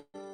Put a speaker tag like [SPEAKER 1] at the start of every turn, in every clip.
[SPEAKER 1] ค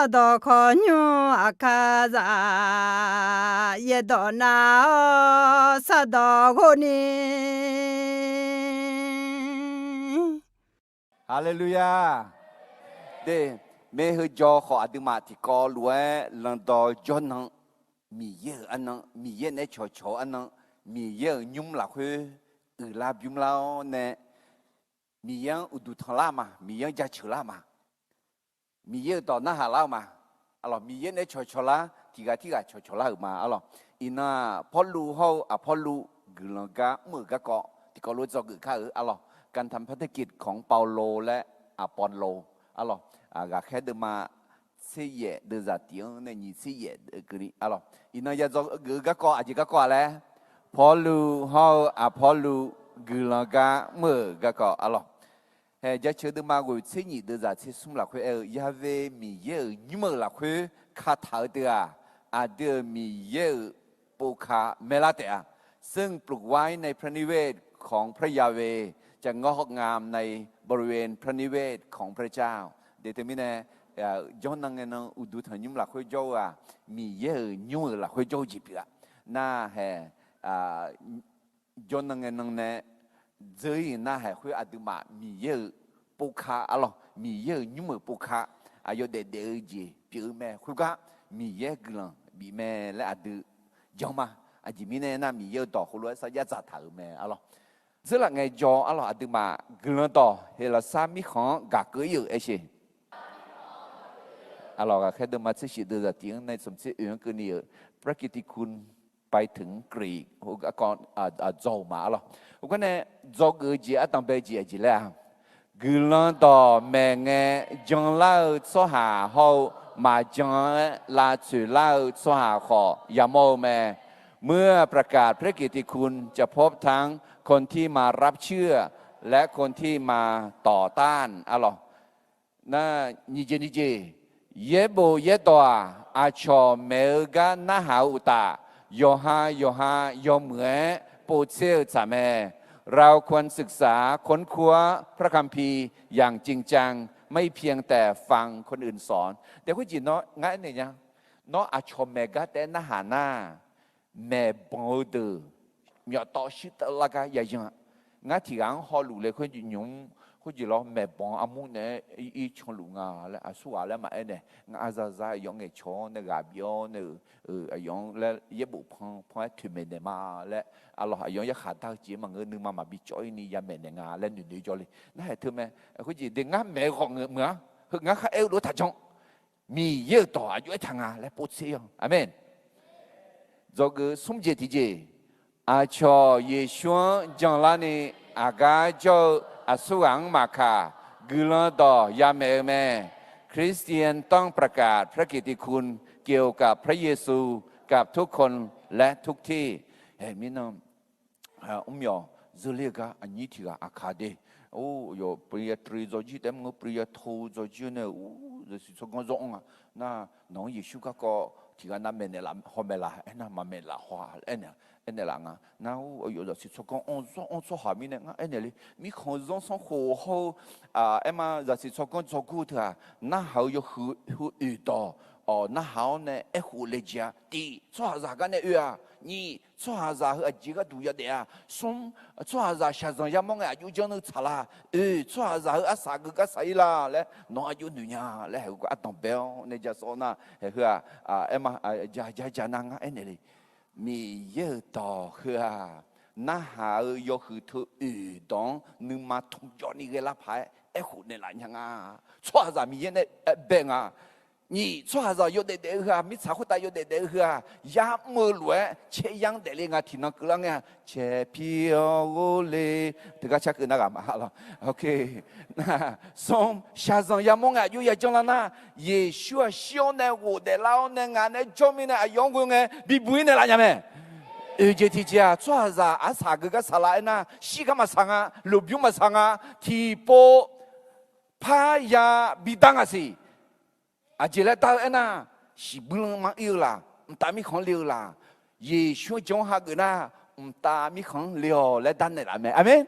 [SPEAKER 1] 사도 건유 아카자 예도나 사도 고니
[SPEAKER 2] Hallelujah. Để mẹ hơi cho họ đi mà thì có lúa lần đó cho nó mì dơ ăn nó mì dơ này cho ăn nó mì dơ nhung là hơi là nhung lao nè mì dơ udu thằng la mà mì dơ gia chữ la mà mì dơ đó na hà lao mà alo mì dơ này cho la thì cái cho la mà alo ina polu hao polu gửi cái mưa cái cọ thì có lúa cho gửi cái alo การทำพันธกิจของเปาโลและอาปอลโลอะหรอกาแค่เดินมาเสียเดินจากที่นั่นนี่เสียกรีอะหรออินายาจอกกึกก็อาจจะก็แล้วพอลูเฮาอาพอลูกึลกะเมื่อก็อะหรอเฮ้ยจะเชื่อเดินมากูเสียเดินจากที่สุ่มหลักคุยยาเวมีเยอะยิ่งเมื่อหลักคุยคาถาเดียเดียมีเยอะปูคาเมลาเตียซึ่งปลูกไว้ในพระนิเวศของพระยาเวจะงอกงามในบริเวณพระนิเวศของพระเจ้าเดี๋ยวมิเน่ย้อนนั่งเงินอุดุถันยุ่มหลักคุยโจ้มีเยอะยุ่งหลักคุยโจ้จีบละน่าแห่ย้อนนั่งเงินเนี่ยเจอหน้าแห่คุยอดุมามีเยอะปุกขาอะไรมีเยอะยุ่งปุกขาอายุเด็กๆจีปีแม่คุยก็มีเยอะกลังบีแม่และอดุย้อนมาอาจิมิเน่น่ามีเยอะต่อคุยว่าสัญญาจัดถ่ายแม่อะไรซึ่งหลังไงจออะไรอดีมากลัวต่อเฮลสามีของกากเยอะเอเช่อะไรก็แค่เดินมาเสียเดือดทิ้งในสมศรีอื่นก็นี่พระกิตติคุณไปถึงกรีกหัวก่อนจอมาอะไรหัวก็เนี่ยจอเกจีอัตตังเบจีจีแล้วกลัวต่อแม่เงยจังเล่าสหาเขามาจังลาสื่อเล่าสหาขอยาโมแม่เมื่อประกาศพระกิตติคุณจะพบทั้งคนที่มารับเชื่อและคนที่มาต่อต้านอะไรนะนิเจเยโบเยตัวอาชอเมลกานาหาอุตาโยฮาเหมือปูเซลจาเมเราควรศึกษาค้นคว้าพระคัมภีร์อย่างจริงจังไม่เพียงแต่ฟังคนอื่นสอนแต่คุณจีเนาะง่ายเนี่ยเนาะอาชอเมกาแต่นาหาหน้าแม่บอเดอมีต่อชิดละกันอย่างงั้นที่งั้นฮอลูเลยคุณจียงคุณจีเราแม่บองอามุเนี่ยอีชงลุงแล้วอาสุอะไรมาเนี่ยงั้นอาซาซายองเอชอนเนี่ยกับยองเนี่ยยองแล้วยี่บุพังถึงเมเนมาแล้วAllah yang ya khata chỉ mà người nương mà bị choi ni ya mẹ ngà lên nửa cho đi, nãy thưa mẹ, cái gì để ngã mẹ họ người mẹ, ngã khai eo đối thật trong, mi yêu tỏ dưới thằng à, lại bút xí không, amen. Rồi cái sum gì thì gì, cho Giêsu chẳng là ni aga cho asuang maka, gula tỏ ya mẹ, Christian ต้องประกาศพระกิตติคุณเกี่ยวกับพระเยซูกับทุกคนและทุกที่เฮ้ยมิน้องยอจะเรียกอันนี้ที่อาคาเดโอ้ยปริยตรีจอจีแต่มึงปริยโทจอจีเนี่ยโอ้จะสิสกงจงอ่ะน่าน้องเยซูก็ที่กันนั่นเมเนลาฮอมเมลาน่ามาเมลาหัวเนี่ยละงั้นน่าโอ้ยจะสิสกงon soหามีเนี่ยเนี่ยเลยมีคนจงสองหัวเขามาจะสิสกงจกูเถอะน่าเขาอยู่หูอื่นต่อ那好呢，一户来家，第做啥个呢？你做啥和几个都要的啊？做啥下上也忙啊，又叫你查啦，做啥和啥个谁啦？嘞，侬有女呀？嘞，还有个阿当表，你就说呢，还是嘛家那个那里，没有到去啊，那好要去头当，你嘛同叫你个拉牌，一户你来样啊？做啥没呢？病啊？你做啥子有得喝？没查回答有得喝啊？呀，没乱，切样得哩啊，听那歌啷个？切皮奥嘞，这个切个那个嘛好了 ，OK， 那从下上也忙啊，有也讲了那，也需要小呢，我的老呢，俺呢，叫咩呢？养过呢，比不呢啦，伢们。这天气啊，做啥子？啥个啥来呢？西干嘛上啊？路边嘛上啊？提波怕呀，比当啊是。อาจจะแล้วตาเอ็น่ะสิบุญมาเอวล่ะตามีของเลี้ยวล่ะเยซูจงหาเกินน่ะตามีของเลี้ยวและดันเนี่ยล่ะแม่อาเมน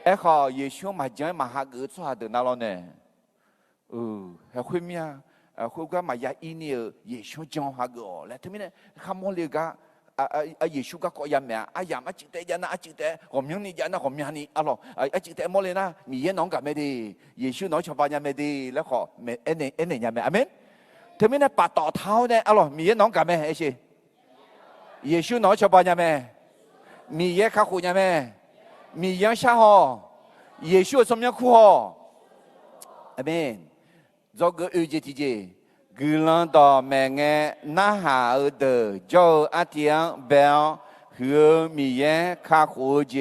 [SPEAKER 2] เอ้ขอเยซูมาจังมาหาเกินสวาเดินน่ะเราเนี่ยเฮ้ยคุยมีอ่ะ คุก็มายาอินี่เยชูจงฮักอ๋อแล้วที่นี่ขโมยเลยก็เยชูก็ก็ยามแม่ยามจิตแต่ยานะจิตแต่ผมยังนี่ยานะผมยังนี่อ๋อจิตแต่โมเลยนะมีเยน้องกับไม่ดีเยชูน้องชาวบ้านยังไม่ดีแล้วขอเอ็นยามแม่อเมนที่นี่ปัดต่อเท้าเนี่ยอ๋อมีเยน้องกับแม่ไอ้ชีเยซูน้องชาวบ้านยังแม่มีเยข้าคุยังแม่มียังชาฮอเยซูสมยังคู่ฮออเมนจอกอุจิติเจกุลันต่อแม่เงน่าหาเดอจออาทิยงเบลหือมีเยข้าคุเจ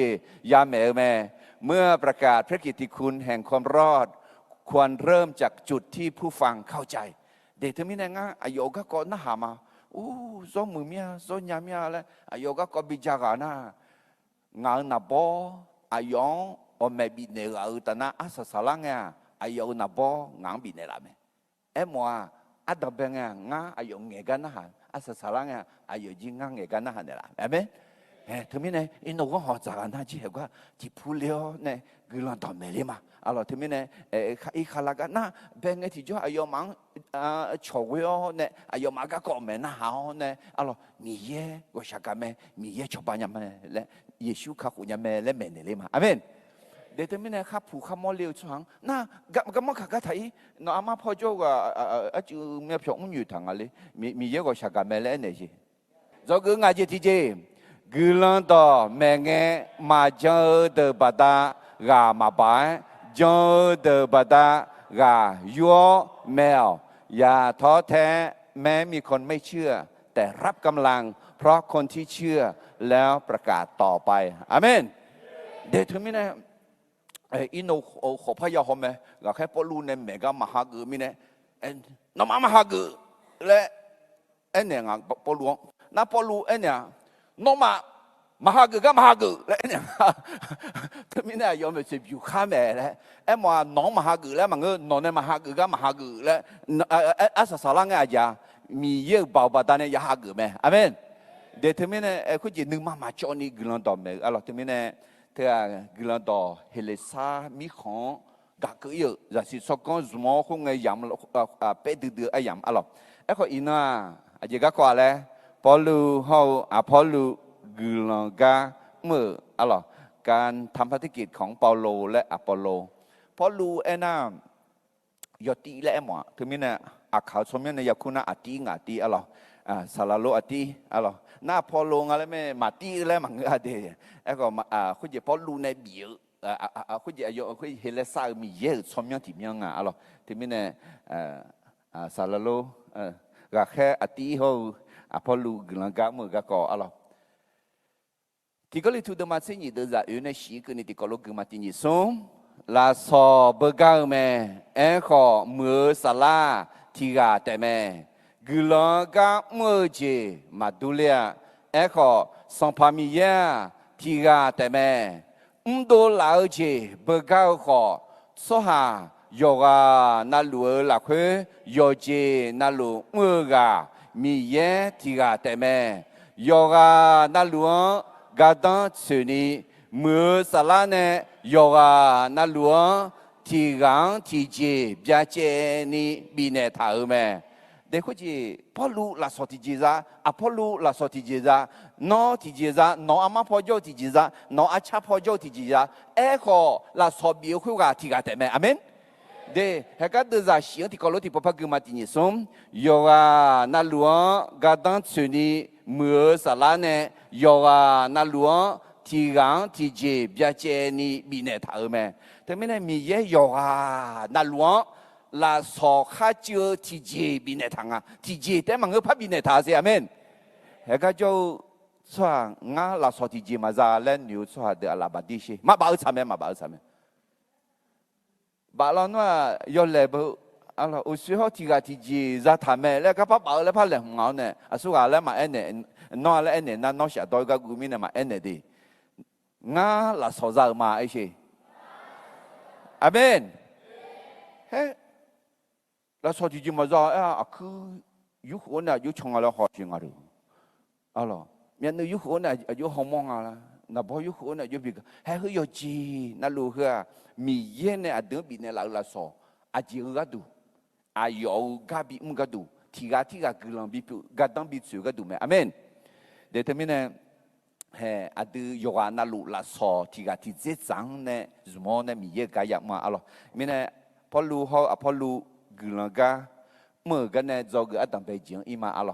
[SPEAKER 2] ยาแม่แม่เมื่อประกาศพระกิตติคุณแห่งความรอดควรเริ่มจากจุดที่ผู้ฟังเข้าใจเด็กที่มีแรงอายกก็น่าหามาzo mười mía zo nhà mía là ayo các con bị già na ngang na bo ayo ở mẹ bị nề ở ta na asa salang à ayo na bo ngang bị nề làm em mua ada beng à ngang ayo nghe gan na han asa salang à ayo ji ngang nghe gan na han nè làm em thứ mấy này ino có họ già na chỉ có chỉ phụ liệu này gửi lên tàu mẹ đi mà alors thứ mấy này ý khai là cái na beng cái thì cho ayo mang chọwe nè ayo mà cái con mẹ na hao nè alors mi ye có sao cái mẹ mi ye cho bao nhiêu mẹ lẽ Giêsu khắc của nhà mẹ lẽ mẹ này mà amen để thứ mấy này khắc phụ khắc mò liều choáng na cái mò khắc cái thấy nó ama phô cho cái chữ mẹ phượng như thằng ấy mi ye có sao cái mẹ lẽ này gì do cứ ngay thì gì cứ lần đó mẹ nghe mà chờ từ bà ta gà mà bái chờ từ bà ta gàยัวแมวอย่าท้อแท้แม้มีคนไม่เชื่อแต่รับกำลังเพราะคนที่เชื่อแล้วประกาศต่อไปอาเมนเดี๋ยวถึงมินะอินโนขอพยาหอมไหมก็แค่ปอลูในเมกามหากือมินะน้ำมหากือและเนี่ยงปอลูน้าปอลูเนี่ยน้ำมหากือก็มหากือและเนี่ยถึงมินะยอมจะอยู่ข้าแม่แล้วว่าน้องมหากือแล้วมันก็น้องในมหากือก็มหากือแล้วอาสาสาลังอาจจะมีเยอะบ่าวบ้านเนี่ยยาหากือไหมอาเมนเดี๋ยวถึงมินะคุณจะนึกมาจอนี่กลันต่อไหมอะไรถึงมินะเธอกลันต่อเฮเลซามีของกักเยอะจะสิสก้อนสมองคงไงยำเป็ดดื้อไอ้ยำอะไรก็อิน่าอาจจะก็ว่าแล้วพอลูเขาพอลูกลังกาเมื่ออะไรการทำภารกิจของเปาโลและอปอโลพอลูน่ายอตีและหมอถึงมินะอาเขาสมัยในยาคุณอาตีงาตีอะไรสารโลอาตีอะไรน้าพอโลงอะไรไม่มาตีแล้วมันก็เดียก็คุณจะพอลูในเบียคุณจะอายุคุณเฮเลซ่ามีเยอะสมัยที่มีงาอะไรถึงมินะสารโลก็แค่อาตีเขาพอลูกลังกาเมื่อก็ก่ออะไรที่ก็เลยถูกดมาเสียนี่เดือดอยู่ในชีกุนี่ที่ก็ลูกมาที่นี่ส่งลาสอเบกาแม่ขอมือสลาที่กาแต่แม่กุลกาเมื่อเจมาดูเลียขอสัมภามียาที่กาแต่แม่ดูลาเจเบกาขอสหายกานาลูลักเฮยเจนาลูเมื่อกามีเยที่กาแต่แม่ยกานาลูกาดันสุนีมือสลาเนยกานาลูที่กังที่เจบยาเจนีบีเนทาแม่เด็กคนจีพอลูลาสอติเจซาพอลูลาสอติเจซานอติเจซานออามาพอโจติเจซานออาชาพอโจติเจซาขอลาสอบิวคุกาที่กาแต่แม่อาเมนเดเฮกัดเดซาเสียงที่กอลที่พอพักมาที่นี่สมยกานาลูกาดันสุนีมือสลาเนยกานาลูที่กังที่เจบยาเจนีบีเนทาแม่แต่ไม่ได้มีเยอะยกานาลูลาสอข้าเจอที่เจบินเนทังที่เจแต่มันก็พับบินเนทาเสียอาเมนเฮก็จะส่วนงั้นลาสอที่เจมาซาเล่นอยู่ส่วนเดอลาบาดิชีมาบ้าทำไมมาบ้าทำไมบ้าเราเนี่ยยอดเลยบุอะไรอุสุเขาที่กาที่เจจะทำไมแล้วก็พับบ้าแล้วพับเหลืองเอาเนี่ยสุขาแล้วมาเอ็นเนี่ยนอแล้วเอ็นเนี่ยนั่นนอชาตัวก็กูมีเนี่ยมาเอ็นเนี่ยดีงั้นลาสอจะมาไอ้ชีอาเมนเฮ้แล้วสอที่จริงมาจากคือยุคนั้นยุคชงอะไรหอชิงอะไรอะไรเนี่ยในยุคนั้นยุคฮอมองอะไรนับพอยุคนั้นยุคบิกเฮ้ยยุคจีนั่นรู้เหรอมีเย็นเนี่ยเดิมบินเนี่ยเราสออาจีก็ดู ายอกาบิมุกาดูที่กากุลังบิปุกาดังบิสุกาดูไหมอาเมนเดี๋ยวทำไมเนี่ยเฮอดีโยกานาลุลาสอที่กาที่เจ็ดสังเนี่ยสมองเนี่ยมีเยอะกายมาอะไรไม่เนี่ยพอรู้เขาพอรู้กุลังกาเมื่อกันเนี่ยจอกอัตตังไปจีงอีมาอะไร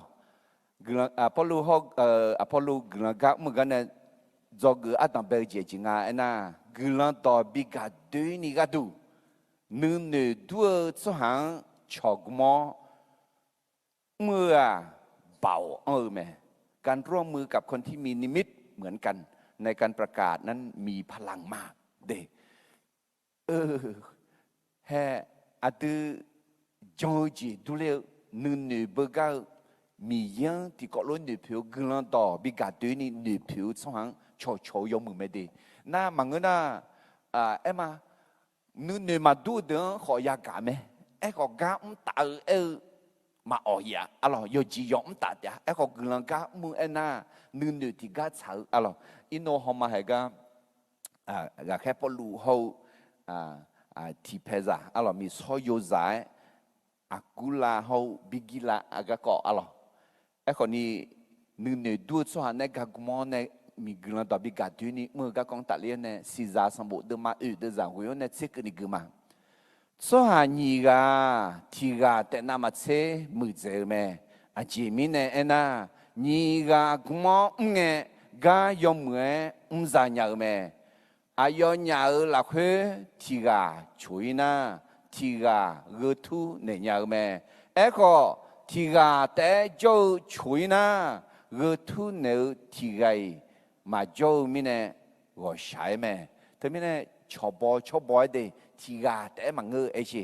[SPEAKER 2] กุลังพอรู้เขาพอรู้กุลังกาเมื่อกันเนี่ยจอกอัตตังไปจีงอ่ะนะกุลังต่อบิกาดูนี่กาดูนึกนึกดูสุหังชอกมอเมื่อเบาแม่การร่วมมือกับคนที่มีนิมิตเหมือนกันในการประกาศนั้นมีพลังมากเด้แฮ่อาตือจงจีดูเลนึกนึกเบกามียังที่ก็ล้นนึกผิวกลันต่อบิกาตัวนี้นึกผิวสุหังโชยมือไม่ดีน่ามังเงินเอ็มนึกมาดูเดินขอยากาไหมก็กาตามาอ๋อยอะไร有几样大的个人家门那นึกที่กาเช้าอะไรอินโนฮอมาให้กาแค่พอรู้เขาที่เพซ่าอะไรมีซอยใจกุลาเขาบิกิลาก็อะไรคนนี้นึกดูส่วนในกากมอในมีกลันต่อบิกาตุนี่เมื่อกากองตัดเลี้ยนเนี่ยสิจาสมบูรณ์เดิมมาเดิมจางหัวเนี่ยเช็คนี่กูมาส่วนนี้ก็ที่ก็แต่น้ำมันเช่มือเจอไหมจีมินเนี่ยนะนี่ก็กุมองเงี้ยก็ยอมเมื่อจานยาวไหมยอมยาวหลักเหรอที่ก็ช่วยนะที่ก็เกิดทุเนี่ยยาวไหมก็ที่ก็แต่จะช่วยนะเกิดทุเนี่ยที่ก็มาโจมินก็ใช่ไหมแต่มินชอบบ่อยเดที่กาแต่มังเงอชี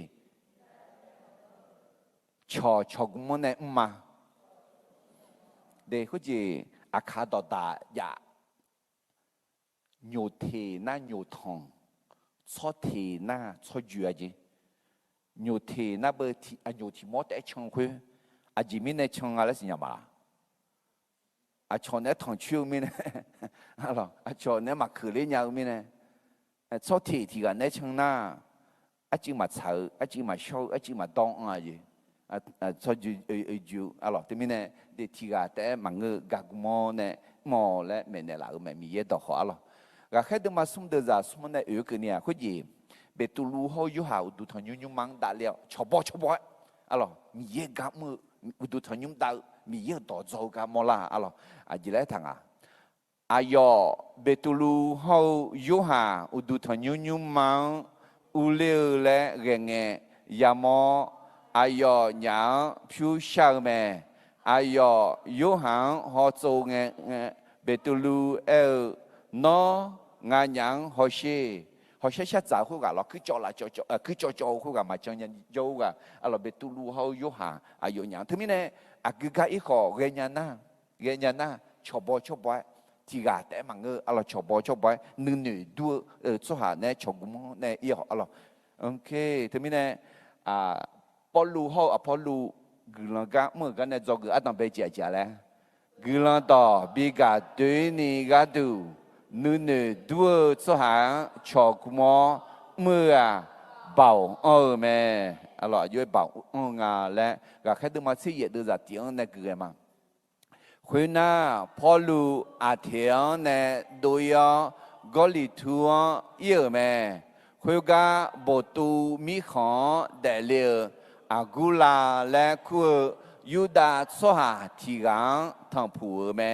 [SPEAKER 2] ชอบกุมเนี่ยมาเดเขาจีอาคาดอดาอย่าโยเทน่าโยทองชอเทน่าชอจูอาจีโยเทน่าเบอร์ที่โยที่มอแต่ช่างคุยจีมินเนี่ยช่างอะไรสิยามาชอนเนี่ยทองชิวมินอะไรชอนเนี่ยมาคือเลี้ยงมินชอบที่กันเนี่ยช่างน่าจริงมาเฉาจริงมาโชว์จริงมาต้องอะไรชอบจูอะไรที่มินเนี่ยเด็กที่กันแต่มังเงกากมอเนี่ยมอและเมนเนี่ยเราไม่มีเยอะต่อหัวอะไรก็แค่เดินมาสุ่มเดินจากสุ่มเนี่ยกันเนี่ยคุยยี่เบ็ดตูรูเขาอยู่หาอุดทันยุ่งมังด่าเลี้ยวชอบอะไรมีเยอะกับมืออุดทันยุ่งด่ามีเยอะต่อโจกับมอลาอะไรจีเล่ทางยอเบตูลูเขาอยู่หาอุดทันยุ่งมังอุเลและเรงเงยามอยอหยางผิวชาเมยออยู่หางเขาโจเงเบตูลูนองานหยางเขาเช่เขาเช่จ่าคู่กันเราคือจ่อละจ่อคู่กันมาจังยันโยกันเราเบตูลูเขาอยู่หาอยู่หยางถึงมีเนี่ยคือการอีกข้อเรียนนะชอบบ่ที่กาแต่มังเงอเราชอบบ่นึกดูสุหาเนี่ยชอบกุมเนี่ยอีหอเราโอเคถึงมีเนี่ยพอรู้เขาพอรู้กุลังกาเมื่อกันเนี่ยจอกือต้องไปเจียแล้วกุลังต่อบิกาตัวนี้ก็ดูนึกดูสุหาชอบกุมเมื่อเบาแม่เราอยู่เบางาและก็แค่ดูมาสี่yearดูจากเตียงเนี่ยคือมาคุณน่ะพอรู้อาเทียนเนี่ยดูยากอลิทัวเยอะแม่คุณก็บตูมีของเดลีอากุลาและคุณยูดาสหาที่กันทั้งผู้แม่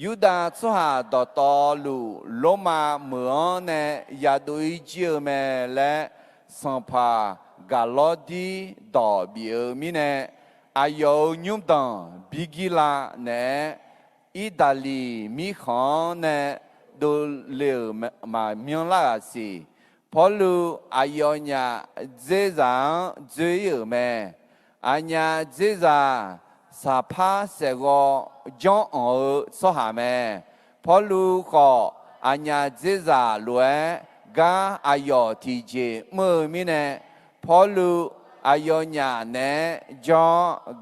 [SPEAKER 2] ยูดาสหาต่อลูโลมาเมืองเนี่ยยาดุยเจียแม่และสัมภากาลอดีดอบีมิเนยุยุมตังบิกิลาเนอิตาลีมีของเนดูเลวมาเมียนลาสิพอลูยุญาเจจางเจียแม่ญาเจจาสาพาเสกจงสหาแม่พอลูก็ญาเจจาลวยกายุที่เจมือมิเนพอลูยุญาเนจง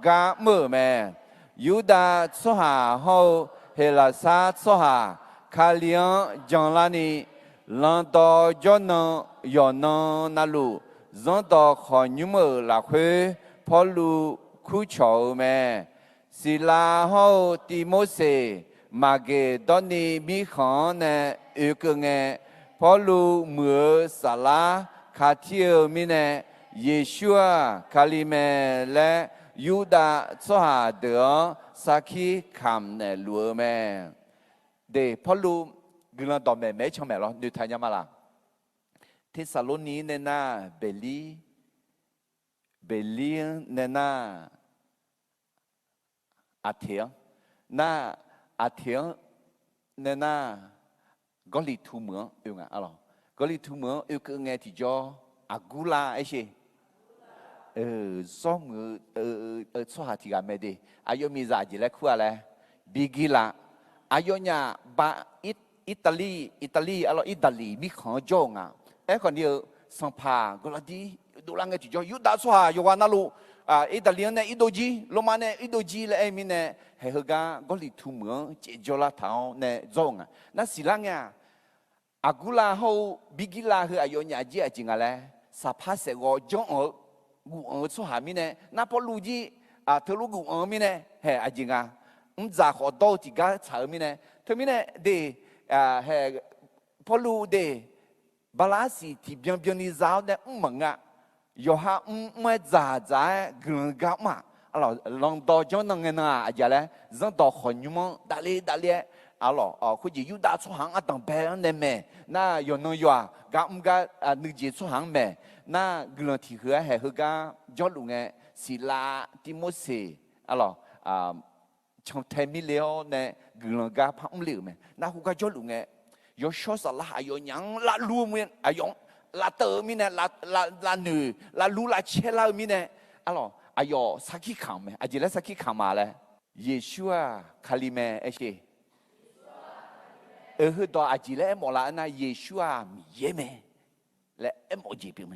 [SPEAKER 2] กามือแม่ยูดาสหาเขาเฮลาซาสหาคาเลียนจังลานีลันต่อจอนยอนนาลูจันต่อขอยุมือละคุยพ พอลูคู่ชาวแม่ศิลาเฮาติโมเสมาเกตอนนี้มีของเนี่ยกงพอลูเมื่อสาลาคาเทียมีเนี่ยเยชัวคาลิเมและยูดาสหาเดอสักขีคำเนี่ยลัวแม่เดพอลูกำลังตอบแม่ช่างแม่หรอดูทายามาละที่ซาโลนีเนี่ยนะเบลีเนี่ยนะอาเทียน่าอาเทียเนี่ยนะก็ลิทูเมืองอยู่ไงอะไรก็ลิทูเมืองอยู่ก็ไงที่จออากูลาไอ้เช่ซ้อมมือสหที่กันไม่ดีอายุมีจ่าจีเล็กขั้วเลยบิกิลาอายุเนี่ยบาอิตาลีอะไรอิตาลีมีของจงอ่ะคนเดียวสัมภาก็ละดีดูแลไงที่จอยุดาสหอยู่วันนั้นลูอิตาลีเนี่ยอิโดจีโรมาเนี่ยอิโดจีเลยมีเนี่ยเฮกาก็ลิทูเมืองเจจลาทาวเนี่ยจงอ่ะนั่นสิลังเนี่ยอากูลาเขาบิกิลาคืออายุเนี่ยจีจริงอะไรสัพพะเสกจงกูสหมีเนี่ยนั่นพอลูจีเธอลูกกูมีเนี่ยเฮจริงอ่ะจะขอโตจิกาเฉยมีเนี่ยเธอมีเนี่ยเดเฮพอลูเดบาลาสีที่เบียนนิซาวเนี่ยมึงอ่ะยอฮะไม่จ่าจ่ายเงินกับมาลองต่อจนนั่งเงินอ่ะอาจจะเลยจังต่อคนยุ่งดาลีคุณจะอยู่ด้านสุหางอ่ะตั้งแบบนั้นแม่น่าย้อนยัวกับนึกจีสุหางแม่น่าเงินที่เหลือให้เขาก็ยอดลุงเงศิลาติโมเสช่องเทมิเลียวเนี่ยเงินกับพังเหลวแม่น่าเขาก็ยอดลุงเงยอชอสละอายุยังละรู้มั้ยอายุละเตอมีเนี่ยละหนูละรู้ละเชลามีเนี่ยอายุสักกี่คำไหมอาจจะสักกี่คำมาเลยเยซูคาลิเมเอชตัวอาจจะเลยมอลานะเยซูมีเยเมและมอจีบิเม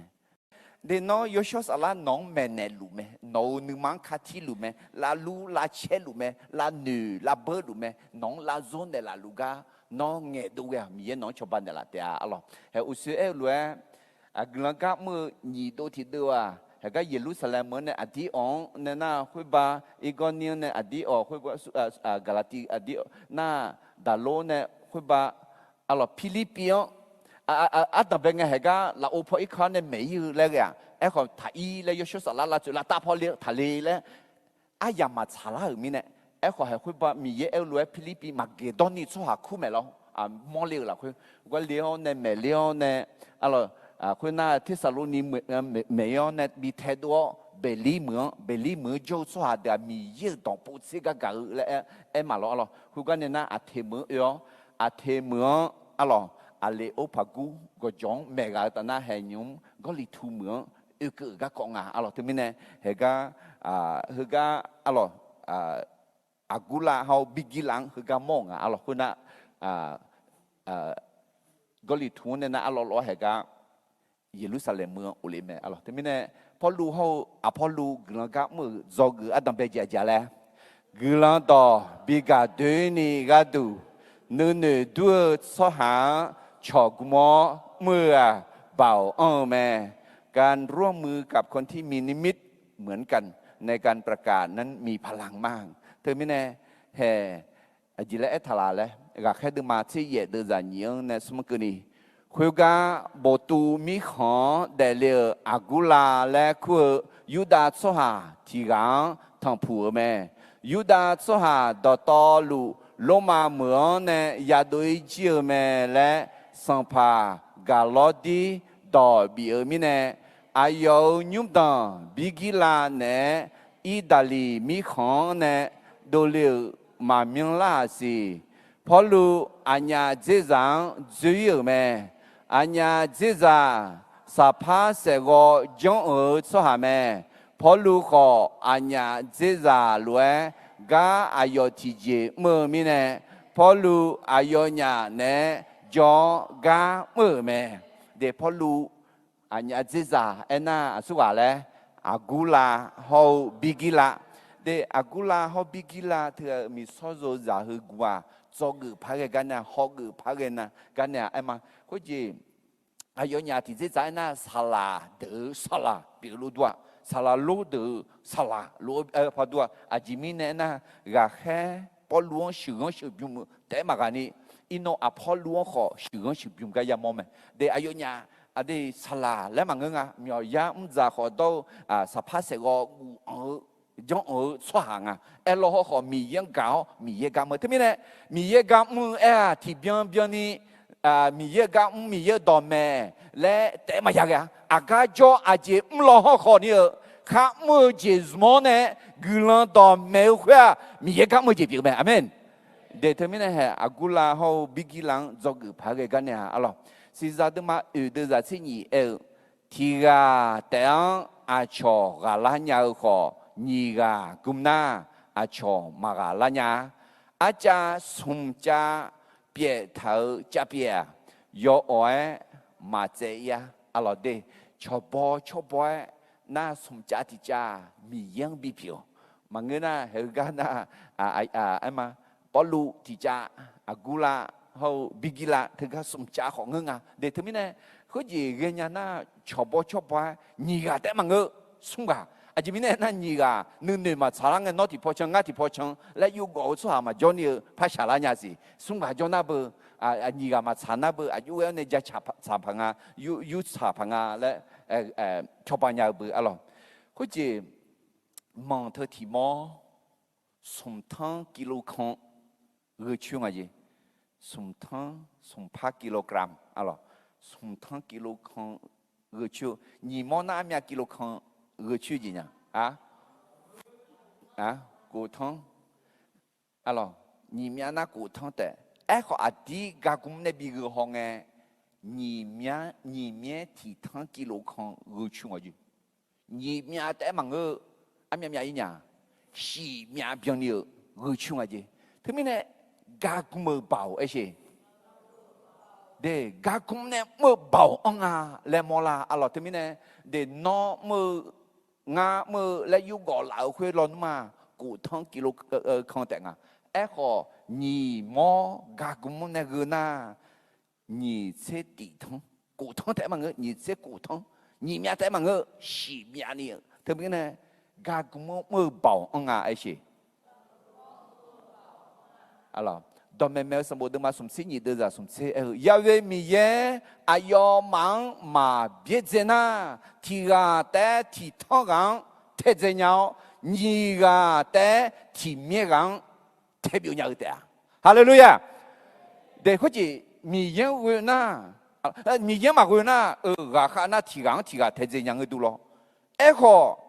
[SPEAKER 2] เดนอยชอสละน้องแม่เนลูเมน้องนึมังคาทิลูเมละรู้ละเชลูเมละหนูละเบอร์ลูเมน้องละโซนเดละลูกาน้องเงดูเวมีน้องชาวบ้านเดละเดียเฮอุสเอลเวกลางกับมือยีโตที่เดียวเฮก็เยรูซาเล็มเนี่ยอดีอองเนี่ยน่าคุยบาอีกอนเนี่ยอดีออกคุยบากาลาติอดีน่าดาโลเนี่ยคุยบาฟิลิปปินส์แต่เป็นไงเฮก็ลาโอพออีกคนเนี่ยไม่อยู่เลยอ่ะคนไทยเลยยศสละละจุละตาพอเลี้ยทะเลเลยยามาชาลามีเนี่ยคนเฮคุยบามีเยเอลลวยฟิลิปปินส์มาเกดอนีชัวคู่แม่เรามอเลี้ยวละคุยว่าเลี้ยวเนี่ยแม่เลี้ยวเนี่ยคุณน่าที่สรุปนี้เมียเนี่ยมีเทตัวเบลีเมืองโจสวาเดียมีเยอะต่อปุ๊ซิกากาเลยมาแล้วคุณก็เนี่ยนะอาเทเมืองเลโอพากูก็จงเมกาตนาเฮยุมก็ลิทูเมืองก็กองที่มีเนี่ยเฮก็อากูลาเขาบิกิลังก็มองคุณน่ะก็ลิทูเนี่ยนะเฮก็เยรูซาเล็มเมืองอุลิเมแต่ไม่เนี่ยพอรู้เขาพอรู้กลางกับมือจอกือดัมเบจาเลยกลางต่อบิกาดูนี่ก็ดูนื้อดูสหาชอกมอเมื่อเบาแม่การร่วมมือกับคนที่มีนิมิตเหมือนกันในการประกาศนั้นมีพลังมากเธอไม่แน่แห่จิเลทลาเลยก็แค่ดูมาที่เยเดจานียในสมัยนี้คุยกันบทูมีของเดลีอากูลาและคุยยูดาสหาที่กันทั้งผู้แม่ยูดาสหาดอตอลูโลมาเมืองเนี่ยยาโดยเจียแม่และสัมภากาลอดีดอบีมีเนี่ยอายุยุบดังบิกิลาเนี่ยอิตาลีมีของเนี่ยโดเลีมาเมียงลาสีพอลูอัญญาเจจังจุยแม่อัญญาเจจาสัพพะเสกจงสหแม่พอลูขออัญญาเจจาล้วนกาอายุที่เจเมื่อมีเนี่ยพอลูอายุเนี่ยเนี่ยจงกาเมื่อแม่เดี๋ยวพอลูอัญญาเจจาน่าสุวาเลยอากูลาฮอบิกิลาเดี๋ยวอากูลาฮอบิกิลาเธอมีโซโซจาฮึกว่าจอกือพักกันนะฮอกือพักกันนะกันเนี่ยมาคุยจีอายุเนี่ยที่จะใจนะสลาเดือสลา比如多 salah lu de salah lu apa dua ajimine na ga he po luong shuong bium te magani ino apol luong kho shuong bium ga ya mome de ayonya ade salah le mangenga myo ya mza kho do sa pha se go trong ở xóa hàng elo họ mì yên gạo mì yên gạo mà thế này mì yên gạo mu thì biên đi mì yên gạo mì yên đỏ mè lẽ té mà cái aga cho aje lo họ nữa khác mu chỉ món này gula đỏ mè khoa mì yên gạo mu chỉ việc mè amen để thế này hè agula họ bigilang cho cái phá cái này alo si ra được mà được ra xin nhỉ thì ga téng cho gà lá nhau họ 니가 금나 아초 마가라냐 아자 숨자 뼈터 자뼈 요오에 마제야 알로데 초보 나 숨자 디자 미영 비표 망게나 헬가나 아마 볼루 디자 아굴라 호 비기라 드가 숨자 홍응아 데 터미네 그지 게냐나 초보 니가 때망어 숨가 아지미네 난 니가 너네 마 사랑의 너티 포청 가티 포청 래 유고 수하마 조니 파샤라냐지 숨가 조나부 니가 마 사나부 유에네 자 차방아 유 차방아 래 초바냐부 알로 그지 멍터티모 숨탕 킬로콘 의충아지 숨탕 숨파 킬로그램 알로 숨탕 킬로콘 의충 니모나미아 킬로콘 người chưa gì nhỉ? Cổ thông, alo, nhìn miếng na cổ thông thế, họ đi gà cũng nên bị người họ nghe, nhìn miếng thì thằng kilo con người chưa gì, nhìn miếng thế mà người, miếng gì nhỉ? Xì miếng bao nhiêu người chưa gì? Thế mình này gà cũng mở bảo ấy chứ, để gà cũng nên mở bảo ông lên mò la, alo, thế mình này để nó mở nga mơ lại yêu gọi lão khuê lon mà cụ thang kilo không tệ ngà họ nhì mò gà cũng nè gờ na nhì xe tỷ thang cụ thang tệ mà ngơ nhì xe cụ thang nhì mía tệ mà ngơ xì mía nè thế bên này gà cũng mơ bảo ông ấy chứ alo đó mẹ mẹ sắm bồ đêm mà sum xí nhì đưa ra sum xí Yahweh mi ye ayo mang mà biết gì na thì gà té thì thọ gang thế gì nhau nhì gà té thì mía gang thế biểu nhau thế Hallelujah để có gì mi ye quên na mi ye mà quên na gà khá na thì gà thế gì nhau người tu lo họ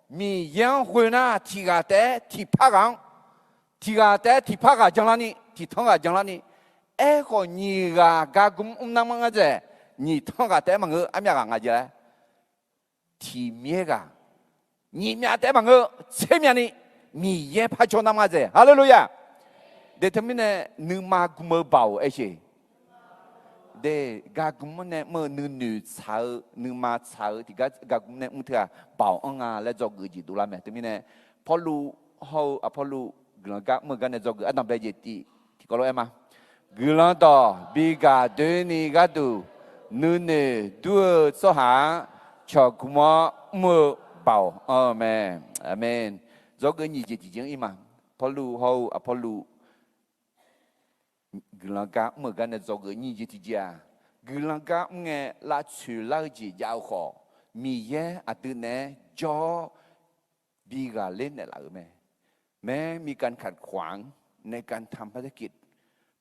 [SPEAKER 2] mi ye quên na thì gà té thì phá gang thì gà té thì phá gà chẳng là ni thì thong gà chẳng là ni họ nhì gà cũng nằm ngang thế nhì thong gà té mà ngơ ám ya gà gì thì mía gà nhì mía té mà ngơ xe mía ni mi ye phá cho nằm ngang thế Hallelujah để thằng mình này nữ ma cũng mơ bảo ấy chứ để gà cũng này mơ nữ sao nữ ma sao thì gà cũng này muốn thưa bảo ông lại cho người gì đủ làm mẹ thằng mình này Paulu hậu Paulu gà mơ gà này cho người ăn nằm đây gì thì có lỗi em gương đó bị gà đôi ni gà đủ nữ nữ đua số hàng cho cũng mơ bảo amen amen do cái gì chỉ tiếng im Paulu hậu Paulu gương gà mơ gà này cho cái gì chỉ gương gà nghe là chữ là gì giáo khó mi ye từ này cho bị gà lên này làแม้มีการขัดขวางในการทำภารกิจ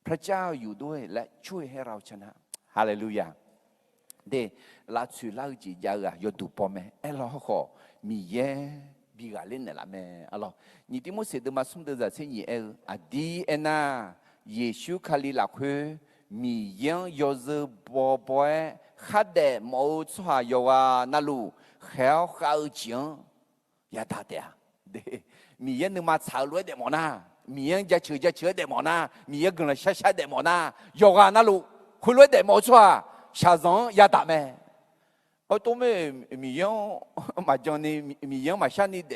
[SPEAKER 2] พระเจ้าอยู่ด้วยและช่วยให้เราชนะฮาเลลูยาเดลาสุลาจียาโยตุปอมเอลอขอมีเยบิกาเลนเนล่ะแม่อะลอนี่ติโมเสดมาซุมเดซาเซนีเอลอะดีเอนาเยซูคาลิลาคุมีเยโยเซบอบอยขัดเดโมซวาโยวานาลูเขวขาวจิงยาตาเตะเดมีเยนึมาชาวรวยเดมอนามีเยจะเชื่อเดมอนามีเยกงละช้าเดมอนาโยกานาลูคุรวยเดมอชัวชาซองยาตาแม่ตัวแม่มีเยมาจอนนี่มีเยมาชานี่เด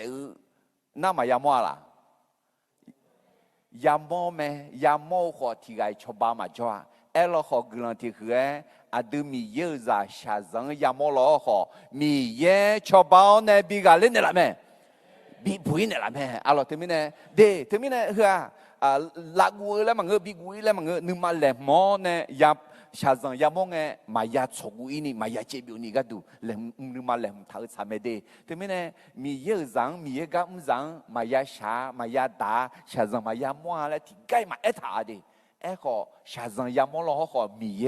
[SPEAKER 2] น่ามายามอล่ะยามอแม่ยามอขอที่ไกชอบามาจ้า เอลขอกลังที่คืออาดูมีเยอะจะชาจังยามล้อขอมีเยชอบเอาเนี่ยบีกาเล่นเนี่ยละแม่บีบุยเนี่ยละแม่อะไรถึงมีเนี่ยเดถึงมีเนี่ยคือลักวัวแล้วมันเงบีกุยแล้วมันเงนึกมาแหลมมอเนี่ยยาชาจังยามงมายาชกุยนี่มายาเจ็บอยู่นี่ก็ดูแหลมนึกมาแหลมท้าสามเดถึงมีเนี่ยมีเยอะจังมีเยอะกับจังมายาชามายาดาชาจังมายามัวแล้วที่ใกล้มาเอถาดีเอขอชาจังยามล้อขอมีเย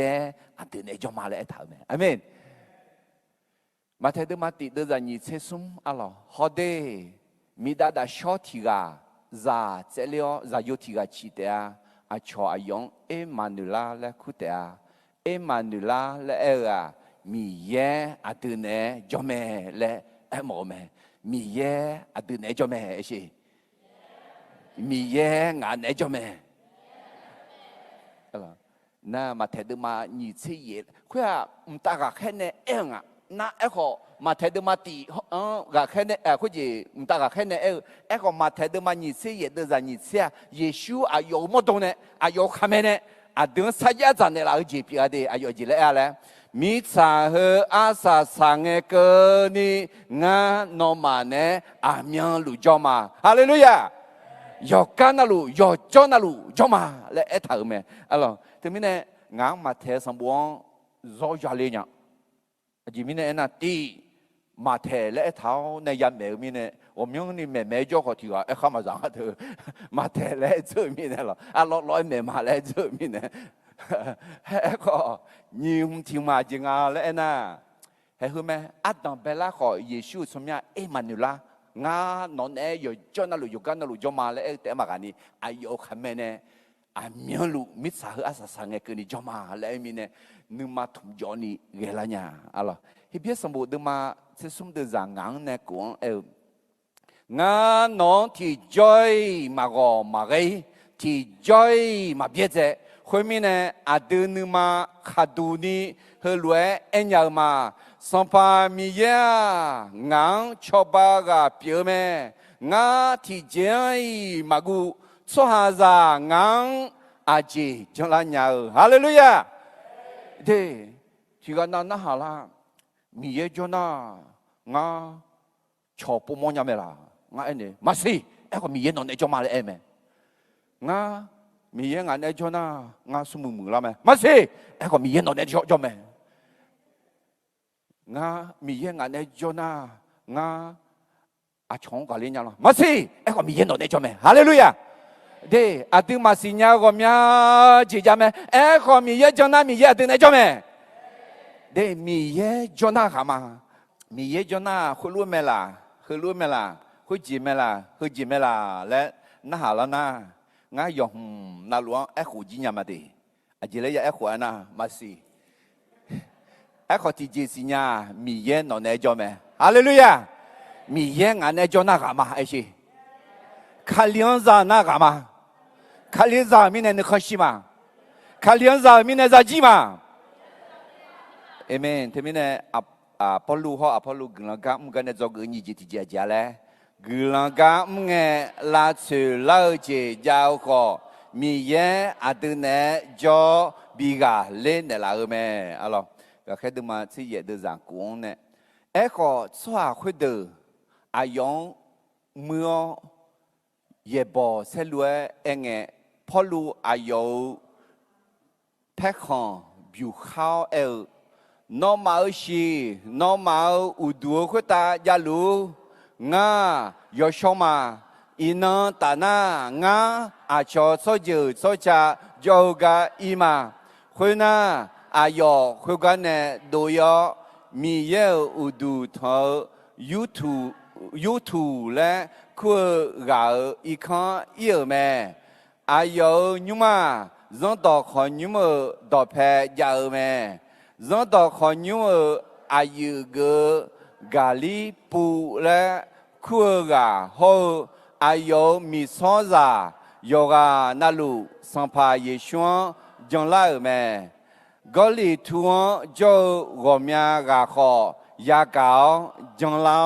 [SPEAKER 2] อันเดเนี่ยจะมาเลยเอถาเนี่ยอาเมนมาเทดมาติเดจะนี่เชซุมอะไรฮอเดมีดาดาชอติกาซาเจเลียวซาโยติกาชิเตอาอาชออายองเอมานุลาและคุเตอาเอมานุลาและเอรามีเยอาตุเนจอมเมและเอโมเมมีเยอาตุเนจอมเมเอชิมีเยงานเนจอมเมน่ามาเทดมานี่เชียคุยมตากาแค่เนเองอ่ะน่าเอขอมาเทดมาตีกาแค่เนคุยมตากาแค่เนเอขอมาเทดมานี่เชียเดจานี่เชียเยซูอายุมดงเนอายุคำเนอาดึงสัญญาจันเนลาจีพีอาเดอายุจีเลอะไรมิซาเฮอาซาสังเกนี่งานนมาเนอามีนลุจอมาฮาเลลูยายอกันนาลุยอจอนาลุจอมาและเอถาเมอะไรถึงมีเนี่ยงานมาเทสมบูรณ์รอยาเลยเนี่ยจีมีเนี่ยน่ะตีมาเทและเท้าในยันเมมีเนี่ย我们你妹妹就好听啊，看嘛让他มาเทและเจอมีเนี่ยหรอร้อยเมมาและเจอมีเนี่ยก็ยืมที่มาจริงอ่ะและน่ะเฮ้ยแม่อัดดังเบลาขอเยซูสมัยเอมานุลางานอนอยู่จอนาลุอยู่กันนาลุจอมาและแต่มากันนี่อายุขมันเนี่ยอามีลุมิสาห์อาศัยสังเกตนี่จอมาและมีเนี่ยนึกมาทุ่มจอนี่เกล้าเนี่ยอะไรเฮ้ยเพื่อสมบูรณ์ดึงมาเชื่อสมดึงจากงานเนี่ยกวนงานน้องที่จอยมาก็มาเกยที่จอยมาเบียดเจคนมีเนี่ยอาดูนึกมาขาดูนี่เฮลัวเอ็นยามาสัมภามีเยงานชอบบ้ากาเปียวแม่งานที่จอยมากูสหาจางานอาจีจังหวะเนี่ยฮาเลลูยาเด้ที่กันนั่นฮาละมีเยจน่างานชอบปุ่มยังไม่ละงานเนี่ยมาสิเอ้ก็มีเยนอนในจอมาเลยเอ็มงานมีเยงานในจอน่างานสมุนมือละไหมมาสิเอ้ก็มีเยนอนในจอแม่งานมีเยงานในจอน่างานอาชงกาลิญญาละมาสิเอ้ก็มีเยนอนในจอแม่ฮาเลลูยาเด้อาตึงมาสิญญาก็มีจีจาแม่เอ้ก็มีเยจอน่ามีเยตึงในจอแม่เด้มีเยจอน่าขามามีเยจอน่าคุรู้ไหมล่ะคุรู้ไหมล่ะคุจีไหมล่ะคุจีไหมล่ะและน่าหาแล้วนะง่ายยองน่าหลวงเอ้ขูจีญามาดีอาจีเลยเอ้ขวานะมาสิเอ้ขอที่จีสิญญามีเยนอนในจอแม่ฮาเลลูยามีเยงานในจอน่าขามาไอ้ชี卡林子那干嘛？卡林子明年你可惜吗？卡林子明年咋记吗？เอเมนที่มีเนี่ยพอลูเขาพอลูกลังกามันก็เนี่ยจะเกิดยี่จิตเจียเลยกลังกามันเนี่ยลาสือลาเจียเจ้าก็มีเยอะตัวเนี่ยจะบีกาเล่นเนี่ยละเมอะไรก็แค่ดูมาที่เยอะดูจากกูเนี่ยก็สว่าคุยดูอายุเมื่อเย่บ่เสลวยเองพอลูอายุแพ็คของบิวข้าวน้องมาชีน้องมาอุดวคุตายาลูงายอชมาอินันตานางาอาชอโซจูโซจาโยกาอิมาคุยนาอายุคุกันเนดูยอมีเยอุดูทอยูทูและคุกาอีกครั้งเยอะแม่อายุยุมาจงต่อขอยุมาต่อแพ้ยาวแม่จงต่อขอยุมาอายุกาลีปูและคุกาโฮอายุมีสองจาโยกานาลูสัมภาเยชวนจังไล่แม่กอลีทวนโจกอมีกาขอยาเกาจังเล่า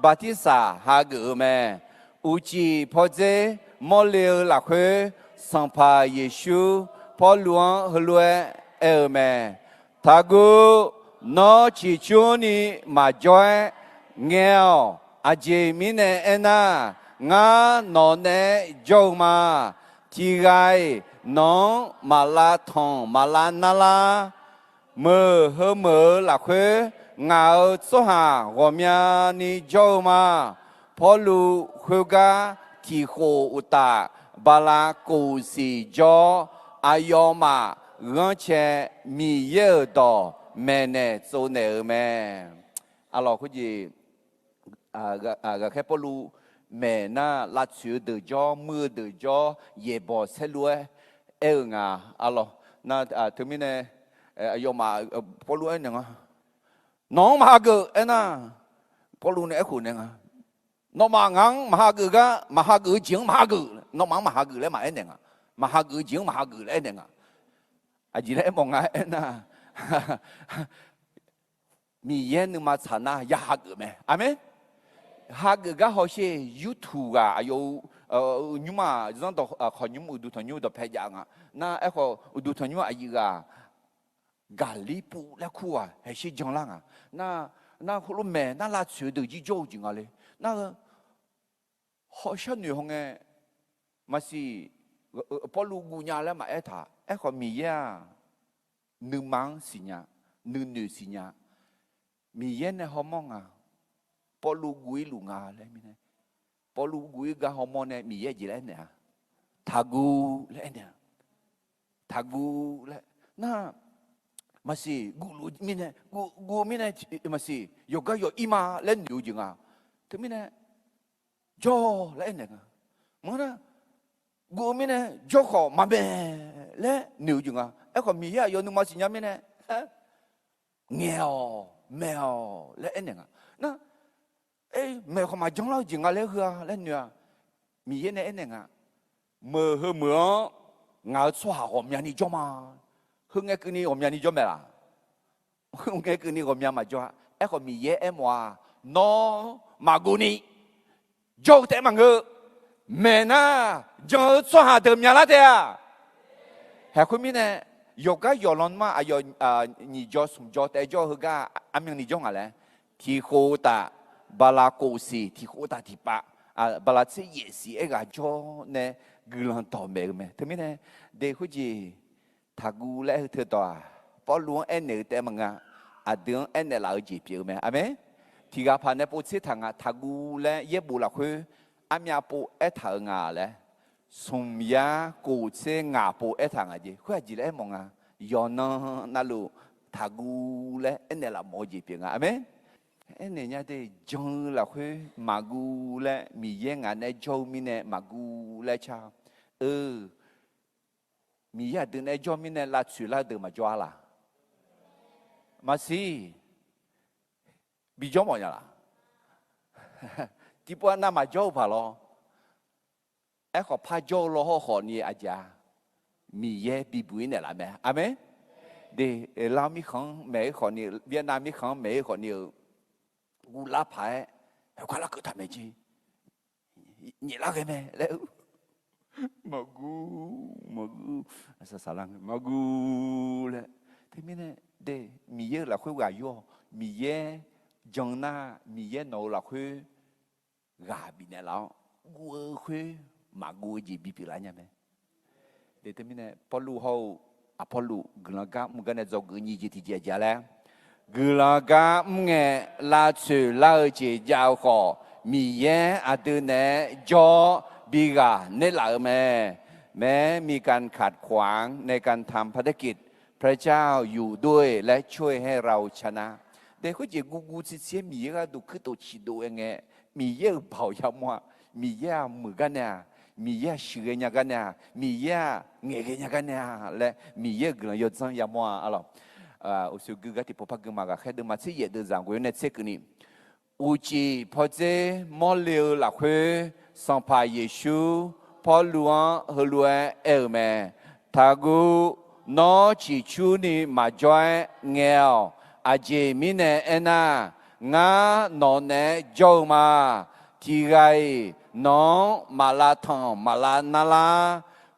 [SPEAKER 2] บาติสาฮากุเมอุจิพอเจมอเลลาคุสัมภาเยชูพอหลวงฮลวย eo me thagu no chỉ chú ni mà joy nghèo à chị mi nè ena ngã nó nè dâu mà thì gai nó mà la thong mà la na la mơ hơ mơ là khuê ngào số hà gồm nhà ni dâu mà phó lu khuê ga thì khổ uta bà la cổ sĩ cho ayo mà ngã chè mi yơ đỏ mẹ nè số nè mẹ alo cái gì cái phó lu mẹ na lá chữ từ cho mưa từ cho ye bỏ xe lúa ngà alo na thứ mình nè ayo mà phó lu nè nó mà cái na phó lu nè khu nè nó mà ngang mà cái tiếng mà cái nó mà cái lấy mà nè mà cái tiếng mà cái lấy nè gì đấy mong ai na mi yên nhưng mà chả na ya cái mẹ amen 하그가 혹시 유튜브가 아요 뉴마 전도 거뉴 우두토뉴도 패자가 나 에코 우두토뉴 아이가 갈리푸 라쿠아 해시 정랑아 나 홀로메 나 라츠도 지조징아레 나 허션 유홍에 마시 폴루구냐라 마에타 에코 미야 느망 시냐 느느 시냐 미예네 허몽아 Polu gui lunga le mine. Polu gui ga hormone mi ye ji le ne. Thagu le ne. Thagu le. Na masih gulu mine gu mine masih yoga yo ima le niu jinga. Tu mine jo le ne. Mana gu mine jo kho ma be le niu jinga. E kho mi ya yo nu masih nya mine. Nghèo mèo le ne. Na mẹ không mà giống lo gì ngà lẽ hừa lẽ nhựa mi yên này nè ngà mơ hơ mưa ngà xoa hòm nhà ni cho mà hưng nghe cái ni hòm nhà ni cho mẹ là hưng nghe cái ni hòm nhà mà cho em còn mi yên em hòa nó mà gu ni cho thế mà ngơ mẹ na cho xoa hà đờm nhà lá thế à hè khuyên mi nè yoga yolon mà ayo ni cho sum cho thế cho hơ ga am yang ni cho ngà lẽ thì khô ta bà la cổ sĩ thì khổ ta thì bạ bà la sẽ dễ sĩ ấy gà cho nè gửi lần tỏ mẹ mẹ thế mới nè để cái gì thà gu lẽ thưa tòa bỏ luôn em này để mà ngà đường em này là ở gì biểu mẹ amen thì gà phản nè bố sẽ thằng thà gu lẽ yết bù là khơi am nhà bố ấy thằng ngà lẽ sum ya cổ sẽ ngà bố ấy thằng gì khơi gì lẽ mong à yo nó na lu thà gu lẽ em này là mọi gì biểu amen anh này nhá thì trong là khuê magu lẽ mi yên ngàn này châu mi nè magu lẽ cha mi ya từ này châu mi nè là chửi là từ mà cho là mà si bị cho mọi nhà là chỉ bữa nào mà cho phải lo em có phải cho lo họ ni à cha mi ye bị bụi này là mẹ amen để làm mi không mẹ họ ni Việt Nam mi không mẹ họ ni gu lá phải qua lá cứ thầm mày chi nhị lá cái mẹ đấy mà gu sao sao lăng mà gu đấy thế mình này để mi ye là khơi gà vô mi ye jong na mi ye nấu là khơi gà bị nè lão gu khơi mà gu gì bị lại nha mẹ để thế mình này polu hậu polu gần cả một cái này do người nhị thì gì là gulaga nghe la chữ la chỉ giáo họ mi ye à từ nè cho biga nè làแม้มีการขัดขวางในการทำภารกิจพระเจ้าอยู่ด้วยและช่วยให้เราชนะแต่เขาจะกูเสียมีก็ดูคือตัวชิดูเองไงมีเยอะเผายามว่ามีเยอะมือกันเนี่ยมีเยอะเชื่อเนี่ยกันเนี่ยมีเยอะเงี้ยเนี่ยกันเนี่ยและมีเยอะเกลือยศยามว่าอะไรอุสุกุกติปปักมาก็แค่เดิมมาที่เยอะเดินจังกูเนี่ยเช็คนี่อุจิพอเจมอลเลวหลักเฮสัมภาเยซูพอลวงฮลัวเอลเมทากูนอจิชูนี่มาจอยเงียวอาเจมิเนเอน่างานอนเนจอมาที่ไงน้องมาลาทองมาลานาลา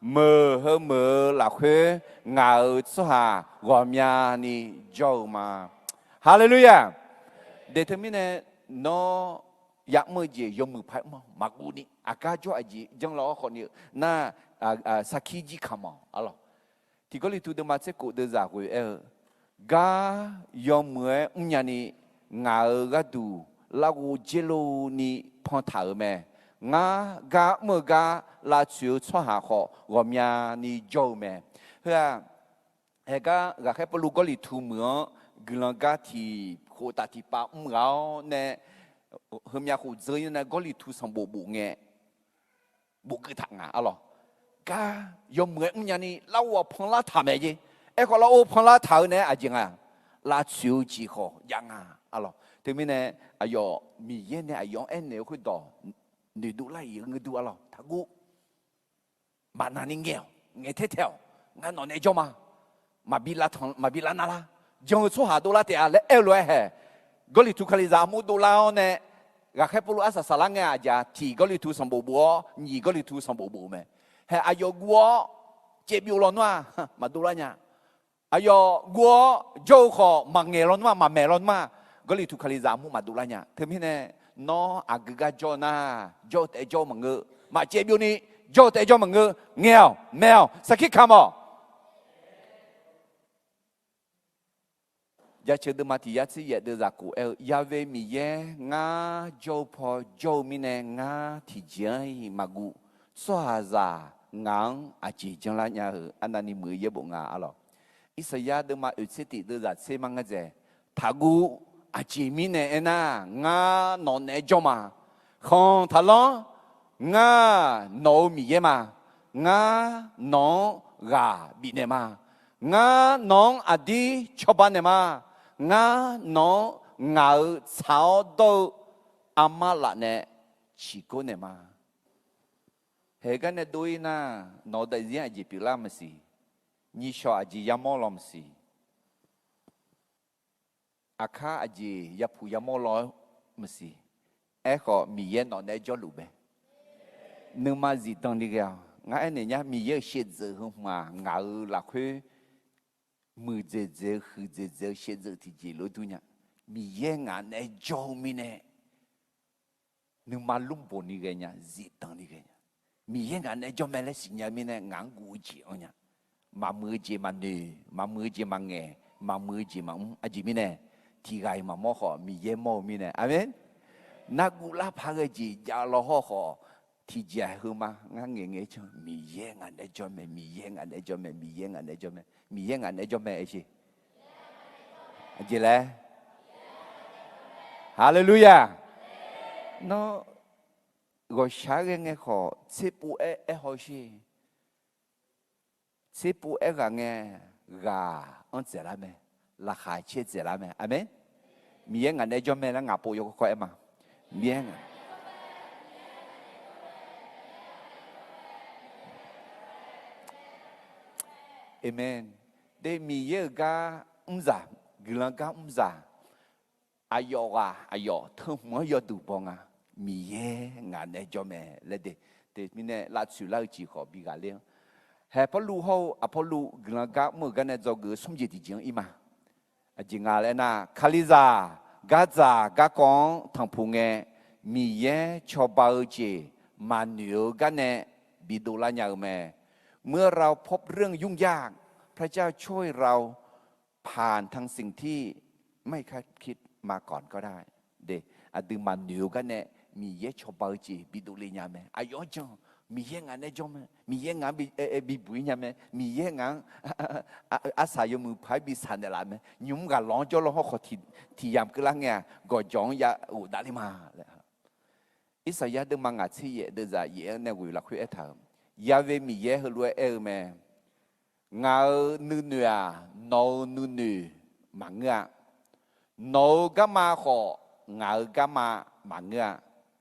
[SPEAKER 2] mờ hơ mờ là khuê ngạo số hà gồm nhà ni dâu mà hallelujah để thêm này nó yak mơ gì yom mơ phải mà cú ni akajo aji jang lo khó ni na sakiji kama alo thì có lý tu đâm sẽ cố đưa ra rồi ga yom mơ nhà ni ngạo ga du là u jelo ni phong thảo mẹ ngã ga mơ ga là chiếu cho hạ họ gồm nhà ni dâu mẹ hệ ga khai bolu có lý tu mưa gương ga thì khổ ta thì ba gạo nè hôm nhà khổ rơi nè có lý tu sang bộ nghe bộ cứ thằng à alo ga yom mưa nhà ni lao phong la thảm gì có lao phong la thảo nè à chừng à là chiếu chỉ họ yang à alo thế mình nè ayo mi yên nè ayo em nếu khuyên đỏ người đủ lại người đủ alo thằng gu mà nani nghe thế theo nghe nói này cho mà bị la nala jong số hà đô la tiền lẽ eo lẽ hè có lý thu khai ra mua đô la nè gà khai bolu asa salang nghe aja thì có lý thu sang bộ bùa nhì có lý thu sang bộ bùa mẹ hè ayo guo chế biểu lon mà đô la nha ayo guo dâu khó mà nghe lon mà mẹ lon có lý thu khai ra mua mà đô la nha thế mình nè nó agaga cho na cho để cho mà ngự mà chế biểu ni cho để cho mà ngự nghèo mèo sakit kamo ya chơi đêm thì ya chỉ ya đưa ra cụ ya về mi ye nga cho po cho mi nè nga thì chơi mà gu xóa ra ngang à chỉ chẳng là nhà anh anh mới ye bộ nga alo Isaiah đêm ở sẽ thì đưa ra xem mang cái gì thagu à chỉ mi nè na nga non nè cho mà không thà lo nga nấu mi ye mà nga nấu gà bị nè mà nga nấu à đi cho bạn nè mà nga nó ngạo sao đâu ama là nè chỉ có nè mà hệ cái này đôi na nó đại diện gì biểu làm gì như sao gì yamo làm gì akha gì yapu yamo làm gì họ mi yên nó này cho lũ bé nhưng mà gì tông đi kêu ngay này nhá mi yên sẽ dễ hơn mà ngạo là khuê mưa dễ dễ khứ dễ dễ sẽ dễ thì dễ lối tu nhá mi yên ngàn này cho mi nè nhưng mà lung bồn đi cái nhá gì tông đi cái nhá mi yên ngàn này cho mẹ lại sinh nhá mi nè ngàn cú chỉ ở nhá mà mưa chỉ mà nề mà mưa chỉ mà nghe mà mưa chỉ mà à chỉ mi nè thì cái mà mò họ mi yên mò mi nè amen na cú la phá cái gì giờ lo họ thì giờ hơn mà ngang nghe cho mi yên ngàn này cho mẹ mi yên ngàn này cho mẹ mi yên ngàn này cho mẹ mi yên ngàn này cho mẹ gì gì lẽ hallelujah nó gọi sáng nghe họ xếp bu hỏi gì xếp bu gà nghe gà ăn gì làm mẹ là khai chết gì làm mẹ amen mi yên ngàn này cho mẹ là ngáp bộ yêu coi mà mi yên amen để mi ye ga umza gila ga umza ayo thơm mới yo đủ bông à mi ye ngàn này cho mẹ lấy để mi nè là chịu là chỉ khó bị gà liền hè Apollo hậu Apollo gila ga mua cái này do cái sum gì thì chẳng ima à chỉ ngà lên na Khaliza Gaza ga con thằng phụ nghe mi ye cho bao chị mà nhiều cái này bị đổ la nhà mẹเมื่อเราพบเรื่องยุ่งยากพระเจ้าช่วยเราผ่านทั้งสิ่งที่ไม่คาดคิดมาก่อนก็ได้เดอดึงมันเหนียวกันเนี่ยมีเยชอบจีบิดูลีญาเมอายอจังมีเยงานเนี่ยจอมมีเยงานบิบุยญาเมมีเยงานอาศัยมือพายบิสันเดลาเมยุ่งกับร้องจ้อร้องขอที่ยามกลางเนี่ยก็จ้องยาอุดาลิมาอิสยาห์ดึงมังอาชีเยเดจ่าเยเนี่ยวิลักคุยเอถามยาเวมีเยฮลัวเมงานูเนียโนนูนีมังเงะโนกามาของากามามังเงะ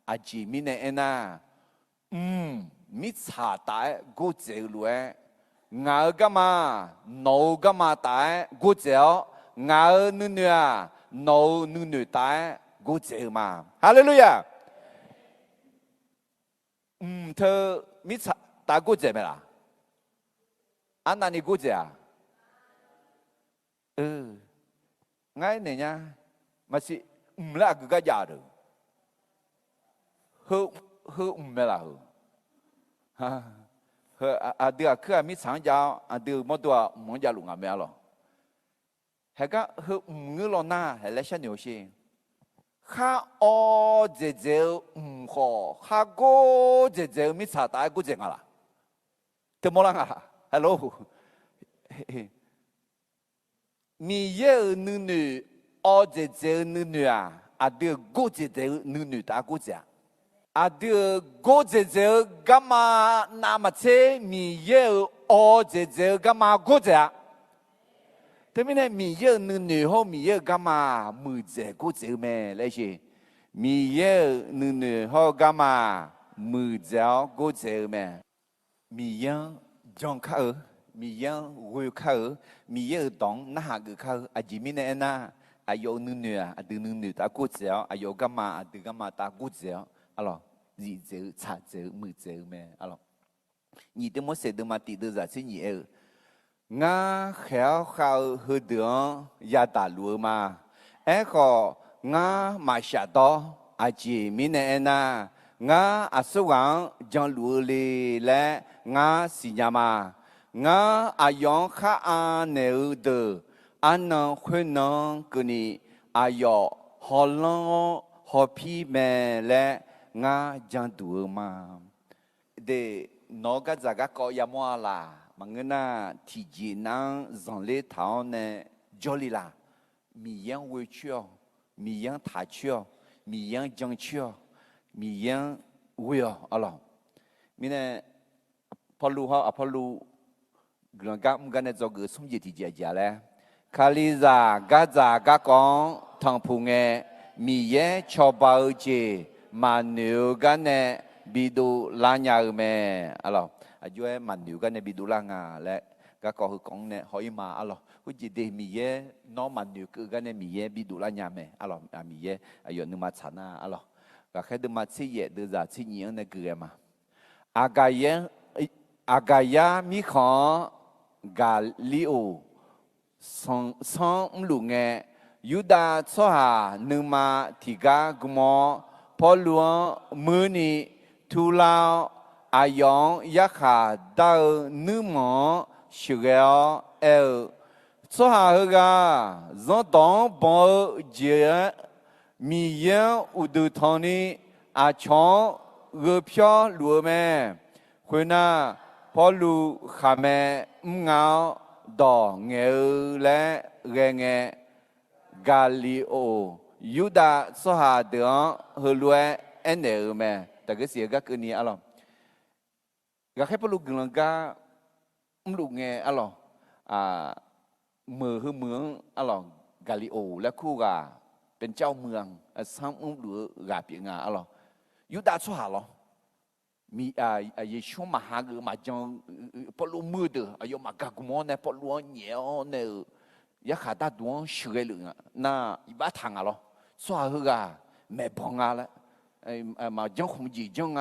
[SPEAKER 2] อาจีมิเนเอนามิชาตายกูเจลัวงากามาโนกามาตายกูเจลงานูเนียโนนูนีตายกูเจมาฮาเลลูยาเธอมิชาตายกูเจไหมล่ะ安那你估计啊？ngay này nha, mà si là cái gì đó, hơ hơ là hơ, hơ đưa cái mi sáng giáo, đưa một đôi món giáo luôn à mẹ lo, hay cái hơ ngư lo na, hay là sao nhiều gì, khá ô dễ dễ khó, khá cố dễ dễ mi sáng đại cố dễ ngala, thế mà lang à, hello. mi ye nữ nữ ở这这nữ女啊，được cô这这nữ女打过架，được cô这这干嘛那么车mi ye ở这这干嘛过架？对面呢mi ye nữ女和mi ye干嘛没这过这咩？那些mi ye nữ女和干嘛没这过这咩？mi ye trong khá mi yang vui khơi mi yang dong na ha gu khơi a ji mi ne na a yo nu nu a du nu nu ta gu zio a yo gamma a du gamma ta gu zio alors ji zio cha zio mu zio me alors ni de mo se de ma ti de za si ni e nga khéo khao hư đường ya ta lu ma e kho nga ma sha do a ji mi ne na nga a su wang jang lu le le nga si nya ma nga ayong kha aneu de anang khunang kuni ayo holong hopi me le nga jang du ma de noga zaga ko yamwa la mangena ti ji nang zang le tao ne joli la mi yang we chuo mi yang ta chuo mi yang jang chuo mi yang we alors mine polu ha apolu gần gác gần này cho người sống gì thì giờ lẽ, khali ra gác ra gác con thằng phụ nghe mi ye cho bao giờ mà nếu gần này bị đủ la nhà mẹ, alo, ajo mà nếu gần này bị đủ la nhà lẽ gác con này hỏi mà alo, cái gì để mi ye nó mà nếu cứ gần này mi ye bị đủ la nhà mẹ, alo, mi ye ayo nếu mà chán à alo, gác cái nếu mà chỉ ye đưa ra chỉ nhiều này cứ mà, agaya mi khó Galileo song lu nghe Yuda cho hà numa tiga gumo Pauluan muni tu lao ayong yakha dao numo shugeo el cho hà hga zon dong bo jie mi yen udu thoni a chong ge pyo lu me khuna Paulu khame ngao đỏ nghe lẽ nghe nghe Galileo Yuda so hà đường hư lue ene me ta cái gì các cái này alo các cái Paulu gần ga lu nghe alo mờ hư mướn alo Galileo là khu gàเป็นเจ้าเมืองซ้ำดูกาเปียงalo Yuda so hà lo mi ye shom ma ha ge ma jong polu mu de ayo ma ga gumo ne polu niao ne ya kha da duan shue lu na i ba thang lo so ha ga me bong a la ma jong khum ji jong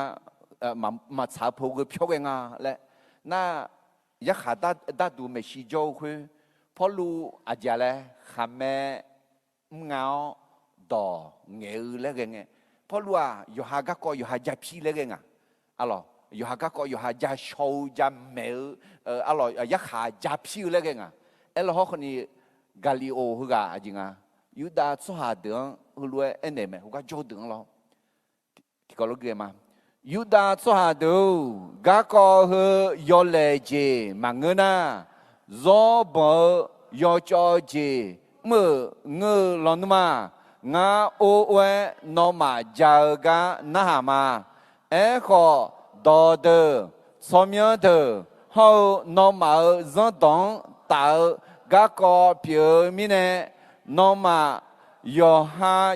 [SPEAKER 2] ma cha po ge pyo ge nga le na ya kha da du me shi jo khu polu a ja le kha me ngao do nge le ge nge polu a yo ha ga ko yo ha ja pi le ge nga alo yo ha ko yo ha ja show ja mel alo ya kha ja piu le genga elo ho khoni Galileo hu ga jinga Yuda so ha de hu lue ene me hu ga jo de lo ti ko lo ge ma Yuda so ha de ga ko hu yo le je ma ngena zo bo yo cho je mu nge lo ma nga o we no ma ja ga na ha ma kho đo đờ so miêu đờ hậu nó mà dân đông tạo các個表面呢nó mà yo ha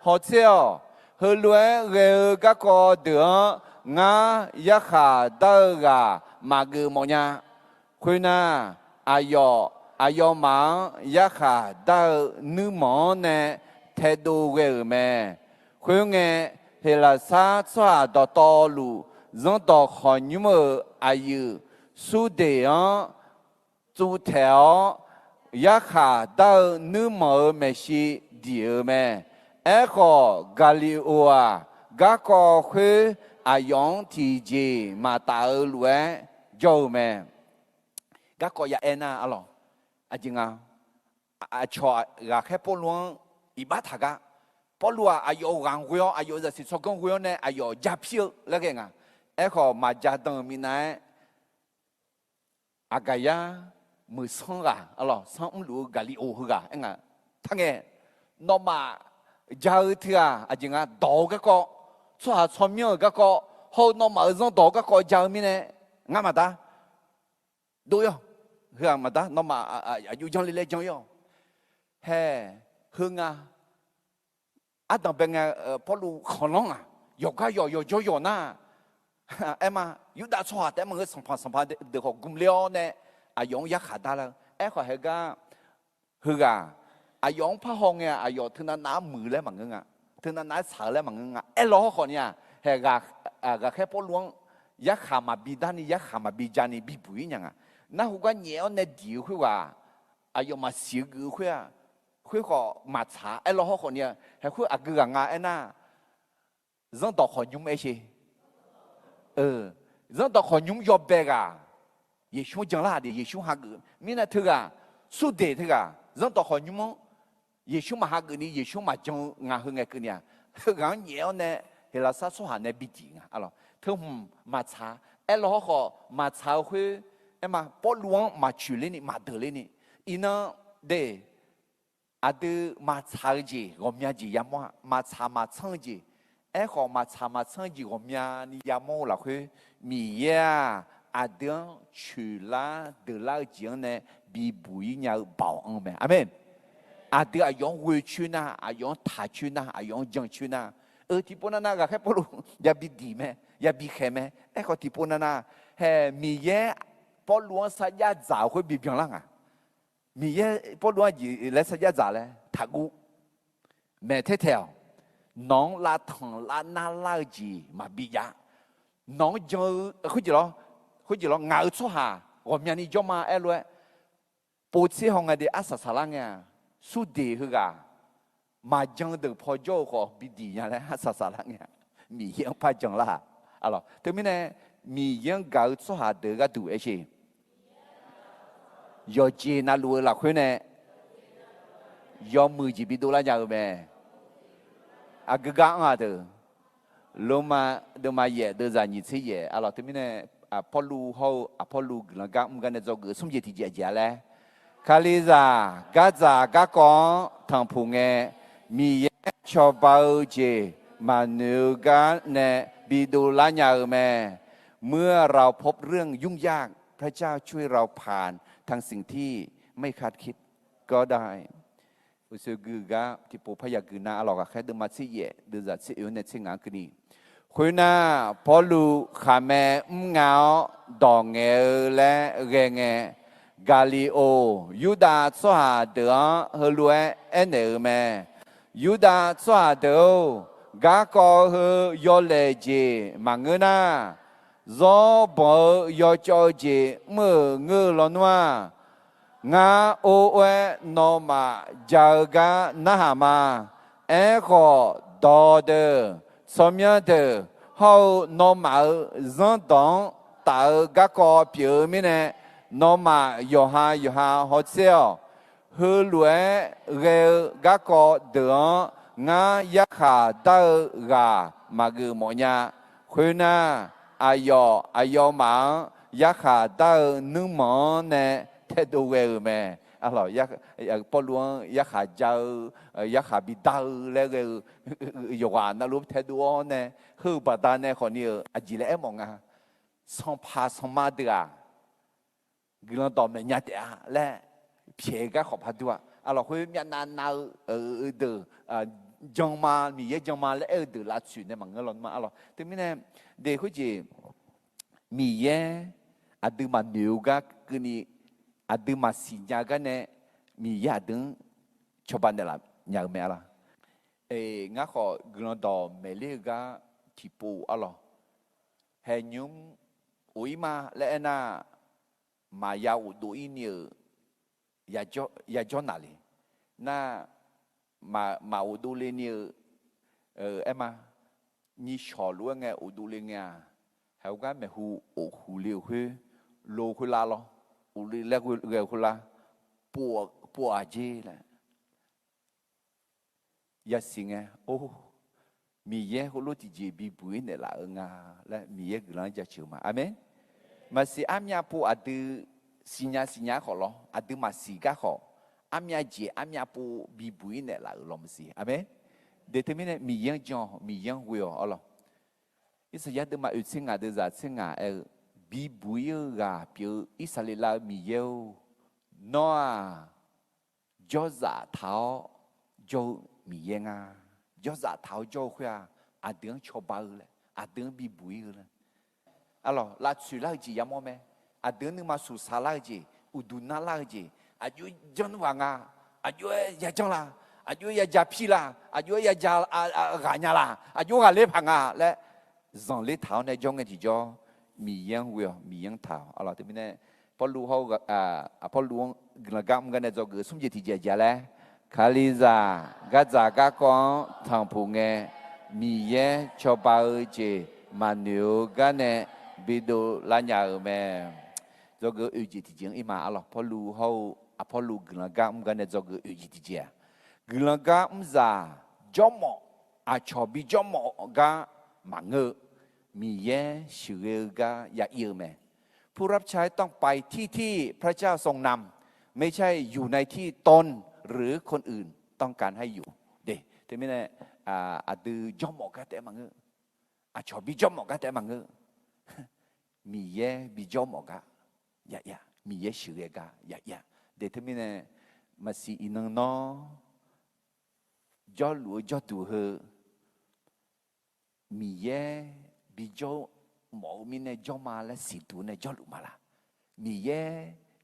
[SPEAKER 2] họ chiều hơi lúa người các個đường ngã ya khá đỡ gà mà cứ một nhà khuyên à ayo mang ya khá đỡ nữ món nè thái độ người mẹ khuyên nghe thì là sa xoa đỏ to lù dân đỏ khỏi như mơ ai ư 苏德昂主条亚卡到努毛没西第二咩？哎个咖喱乌啊，咖个会啊用体积嘛大二路哎，有咩？咖个也哎呐阿咯，阿金啊，啊错咖开波龙一把他个。保罗啊，有人会哦，有的是做工会呢，有加票那个啊，个马家当面呢，阿个呀，没上啊，阿咯，上唔路咖喱欧个，个，他个，那么加一天啊，阿就多个个，做下聪明个个，好那么上多个个加面呢，啱嘛哒，都有，係嘛哒，那么有奖励来奖哟，嘿，好啊。當邊個保路可能啊，有那，嘛有大錯，但係我上班的好咁了呢，用一下得啦，個係個，係個，用拍紅嘅，用聽到拿มือ咧問個，聽到拿茶咧問個，攞個呢，係個係保路一下嘛比單呢，一下嘛比單呢比不一樣啊，那好個嘢呢啲會話，用嘛少個會啊。會個抹茶，攞好個呢，係會個個那，人到可用咩些？人到可用要白個，也想講啦的，也想下個，明那頭個，蘇德頭個，人到可用麼？也想嘛下個呢，也想嘛講啱去個呢，講嘢呢，係啦，啥說下呢？必定啊，阿咯，頭抹茶，攞好個抹茶會，嘛，不亂嘛處理呢，嘛得理呢，因呢對。ada macaji gomnya ji yamwa maca macangji ko maca macangji gomnya ni yamo la hui mi ya ada chula de la jiang ne bi bui nya bao ang me amen ada ayong hui chuna ayong ta chuna ayong jang chuna tipona na ga khai polu ya bi di me ya bi khe me ko tipona na he mi ye polu sa ya za hui bi biang langมีเยพอรู้ว่าอยู่และสัญญาจ่าเลยทักูแม่เที่ยวน้องลาทองลาหน้าลาจีมาบิยาน้องเจอคุยจีหรอเงาชั่วหา我们นี่จะมาเลยปูชีห้องไอเดียอาสาสาลังเนี่ยสุดดีคือกะมาจังเดือพอโจ้ก็บิดีอย่างไรอาสาสาลังเนี่ยมีเยังพาจังละอะไรถึงมีเนี่ยมีเยังเงาชั่วหาเดือก็ดูเอชียอจีน่ารู้หลักคนเนี่ยยอมือจีบิดูแลยาวไหมอากงอ่ะเถอะลงมาเดินมาเย่เดินจากนี่ที่เย่อะไรที่มีเนี่ยพอลูเขาพอลูหลังกัมึงกันเนี่ยจะเกิดสมเด็จที่เจียเลยคาลิซากาจากากองทางพุงเอมีเย่ชอบเบาจีมาเนื้อกันเนี่ยบิดูแลยาวไหมเมื่อเราพบเรื่องยุ่งยากพระเจ้าช่วยเราผ่านทางสิ่งที่ไม่คาดคิดก็ได้อุศกือกะที่ปูพยากือนาอลอกะแค่เดินมาสิเย่เดินจากสิเอวในเชิงงานกันนี่คุยนาพอลูขาแม่เงาดองเงและเรงเงกาลิโอยูดาสวาเดอเฮลวยเอเนอแม่ยูดาสวาเดอกาโกเฮยอเลจีมังเงนาdo bỏ yo cho chị mơ ngơ lo noa ngã ô uế nó mà giờ ga na hà mà khó đo đờ xóm nhớ đờ hậu nó mà dân đón tạo các có biểu mi nè nó mà yo ha họ xeo hư lúa ghê các có đỡ ngã yắc hà đỡ gà mà gừ mọi nhà khuyên naอายุมังยักษ์ขาดนึ่งหมอเนี่ยเทดูเวอร์แม่อะไรยักษ์ปลวงยักษ์ขาเจ้ายักษ์ขาบิดาแล้วก็อยู่ว่านั่นรูปเทดูเนี่ยคือปัตตาเนี่ยคนนี้อาจิเลมองอ่ะสองพาสองมาเดียกำลังต่อเมียเดียและเพียก็ขอบพัดด้วยอะไรคุยมีนานเดือจังมามีเยอะจังมาแล้วเดือดละสุดเนี่ยมันก็ร้อนมาอะไรแต่ไม่แน่เด็กเขาจีมีเยอะดึงมาเหนียวก็คือนี่ดึงมาสิญญากันเนี่ยมีเยอะดึงชาวบ้านเนี่ยละอย่างเมื่อละงั้นเขากำลังต่อเมลี่ก็ที่ปูอะไรเห็นยุ่งอุ้ยมาแล้วน่ะ mà giàu đủ ý nhiều ya cho nào đi na mà ủ đủ lên nhiều em à như sò lúa nghe ủ đủ lên nghe hậu cái mẹ ủ liều hơi lô hơi la lo ủ liều ghê hơi la bùa à gì là ya xin nghe ô mi ye có lúc thì chỉ bị bụi này là ở nga là mi ye cái là chịu mà amen mà si amya po adu sinya khó lo adu mà si cái khó amya gì amya po bị bụi này là ở lòng si amen để thế mình mi ye John mi ye will alo ít giờ adu mà sinh à adu za sinh à bị bụi ga biểu Israel mi ye no cho giả tháo cho mi ye nga cho giả tháo cho khoa tiếng cho bao lệ tiếng bị bụi lệ alo là suy là gì yamo me tiếng nhưng mà suy sa là gì uduna là gì ayu John Wang ayu ya John la ayu ya Japi la ayu ya ganya la ayu ga le phang lệ dòng le tháo này trong cái gì cho mi yang will mi yang tháo alo thì mình Paul lu hao Paul lu gam cái này cho cái sum gì thì giờ lệ Khaliza gaza ga con thằng phụ nghe mi ye cho bao chị mà nếu cái này bị đồ là nhà ở mẹ do cái ủy chỉ thị trường im mà alo Paulu hậu Paulu gam cái này do cái ủy chỉ thị trường gam za cho mỏ cho bị cho mỏ ga mà ngơ mi ye sửa ga ya yêu mẹ ผู้รับใช้ต้องไปที่พระเจ้าทรงนำไม่ใช่อยู่ในที่ตนหรือคนอื่นต้องการให้อยู่เด็แต่ไม่แน่ดูจอมอกแต่มังชอบบิจอมอกแต่มังมีเย่บิจอมอกอย่ามีเย่เชื่อกอย่าเด็แต่ไม่แน่มาสีอินนอจอหลัวจอตัวเฮมีเย่บิจอหมอมีเน่จอมาและสีตัวเน่จอหลุมาละมีเย่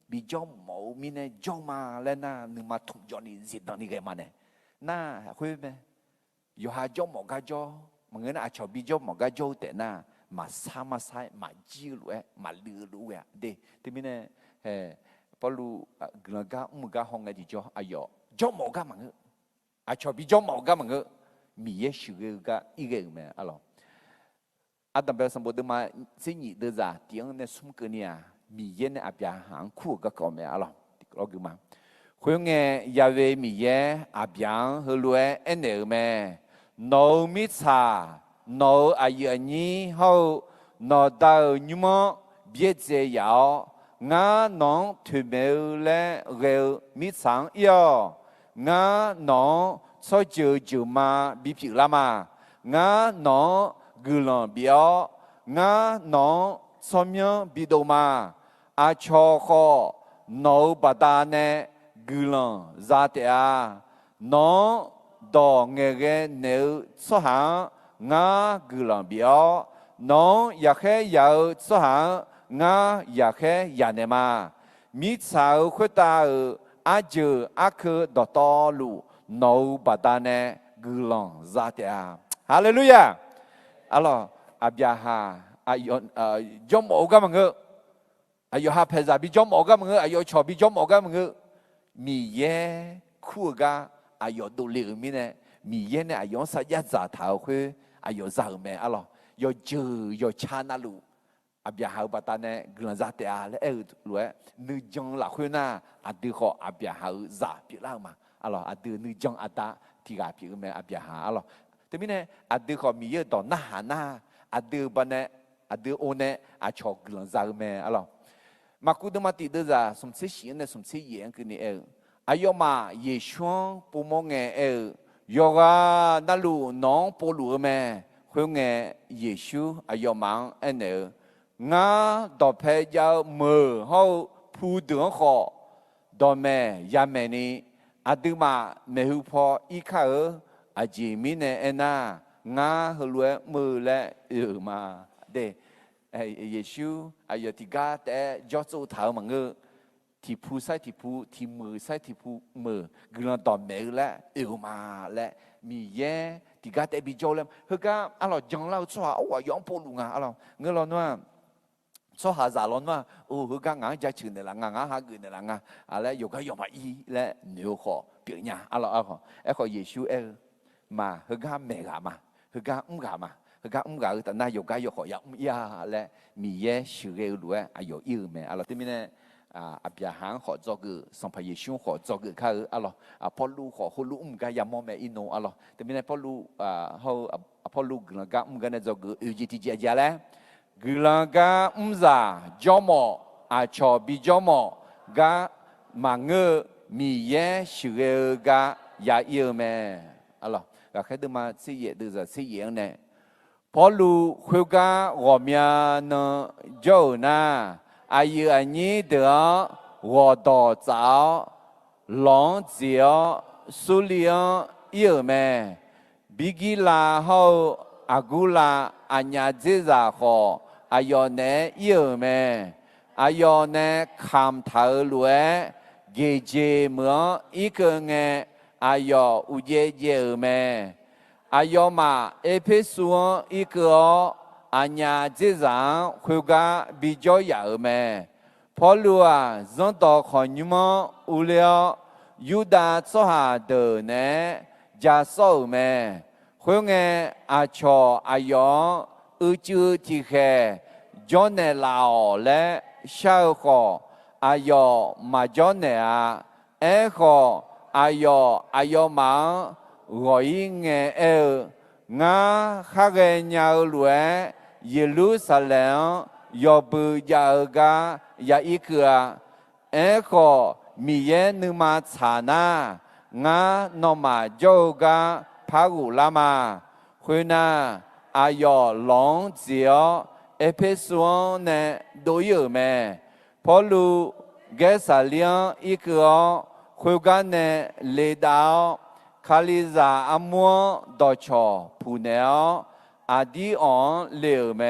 [SPEAKER 2] bị cho mẫu mình cho mà lên na nhưng mà thuộc cho ni gì đó ni cái mà này na khuya mẹ yêu hai cho mẫu cái cho mà người na cho bị cho mẫu cái cho thế na mà sai mà chi lụa mà lừa lụa đi thì mình này bao lu người ta cái hông cái gì cho ayo cho mẫu cái mà người cho bị cho mẫu cái mà người mi ye sửa cái ý cái mẹ alo Adam bây giờ bây giờ mà sinh nhị đưa ra tiếng này sum cái này mi ye ne abia hang khu ga ko me alo lo gu ma khwe nge Yahweh mi ye abia he lue ene me no mi cha no ayi ni ho no da nyu mo bie je yao nga nong tu me le ge mi sang yo nga no so ju ma bi pi la ma nga no gu lon bio nga no somyo bi do ma cho kho no badane gulan zatea no do ngege neu so ha nga gulan bio no yakhe yao so ha nga yakhe yanema mi sao khota aju akhe do to lu no badane gulan zatea hallelujah alo abyaha ayon jomo ga mang ayo ha peza bi jom oga menge ayo cho bi jom oga menge mi ye khu ga ayo do le mi ne mi ye ne ayo sa ya za thao khwe ayo za me alo yo ju yo cha na lu abia ha ba ta ne glan za te a le lu nu jong la khwe na adu kho abia ha za pi la ma alo adu nu jong ata ti ga pi me abia ha alo te mi ne adu kho mi ye do na ha na adu ba ne adu o ne a cho glan za me alo mà cú đâm ti đưa ra sum chế xiên này sum chế yến cái này ayo mà ye xuân bù mò nghe yoga na lu nong bù lu mẹ huống nghe Giêsu ayo mang anh ngã đọc phải giao mờ hậu phù đường họ đọc mẹ ya mẹ ni adu mà mẹ hu phò ý khá chỉ mi nè anh ngã huluẹ mờ lẹ mà để Giêsu ayo tiga te jozo thao mà ngơ thì phu sai thì phu thì mờ sai thì phu mờ gương đòn mẹ lẽ mà lẽ mi ye tiga te bị jo lem hơ ka alo jong lao chua wa yong po lu nga alo ngơ lo noa 所下咋咯嘛？哦，佢家硬只錢嚟啦，硬下佢嚟啦硬，啊咧又家又埋伊咧，牛河表呀，啊咯啊個，一個耶穌嘛，佢家咩噶嘛，佢家噶嘛，佢家噶，但係又家又河又呀咧，米耶少嘅路啊有yêu咩，啊咯對面咧啊阿邊行合作嘅，上排耶穌合作嘅，佢啊咯啊保羅河好路唔噶有冇咩inno啊咯，對面咧保羅啊好啊保羅嘅家唔噶咧做嘅UGTG咧。Gulaga umza jomo acho bijomo ga mange miye shuge ga ya ilme alo ga khai de ma si ye de za si ye ne polu khuga gomya no jo na ayu anyi de wo do zao long jiao su liang ilme bigila ho agula anya jiza hoอายุเนี่ยเยอะไหมอายุเนี่ยคำถามรวยเกจิเมื่ออีกเงี้ยอายุอุเยเยอะไหมอายุมาเอพิสูอีกอันยาจิจังคุยกันบิจอยเยอะไหมพอรู้ว่าจนต่อคนยุมอุเลียยูดาสหาเดินเนี่ยจะสู้ไหมคุยกันอาชออายุอุจูที่แค่จนเนลาวและชาวขออายุมาจนเนอขออายุมารอยเงงาข้าเกียรลวยเยรูซาเล็มยอบุยากายาอิกะขอมีเยนึมาชานางานมาโจกาพากุลามาคุนาอายุหลงเจียวเอพิสวนเนี่ยดูอยู่ไหมพอรู้แกสาเลียงอีกคุยกันเนี่ยเลดาวคาลิซาอมัวดอชอผู้เนี่ยอาดีออนเลี้ยวไหม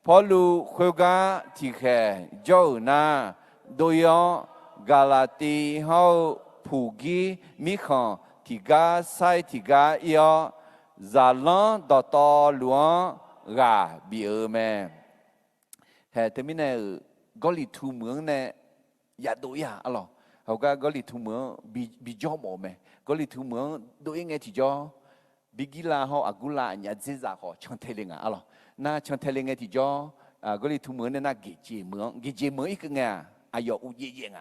[SPEAKER 2] พอรู้คุยกันที่แค่เจ้าหน้าดูยองกาลาตีเฮาผู้กีมีของที่กาใส่ที่กาเอียจาลังต่อต่อหลวงกาบีแม่เฮ้แต่ไม่เนี่ยก็ลิทูเมืองเนี่ยอย่าดูอย่าอะไรเขาก็ลิทูเมืองบีจอมแม่ก็ลิทูเมืองดูยังไงที่จอบิกิลาเขาอากุลาเนี่ยจีจ่าเขาช่างเทลิงอะไรน่าช่างเทลิงไงที่จอก็ลิทูเมืองเนี่ยน่าเกจิเมืองอีกไงอายุอุเยง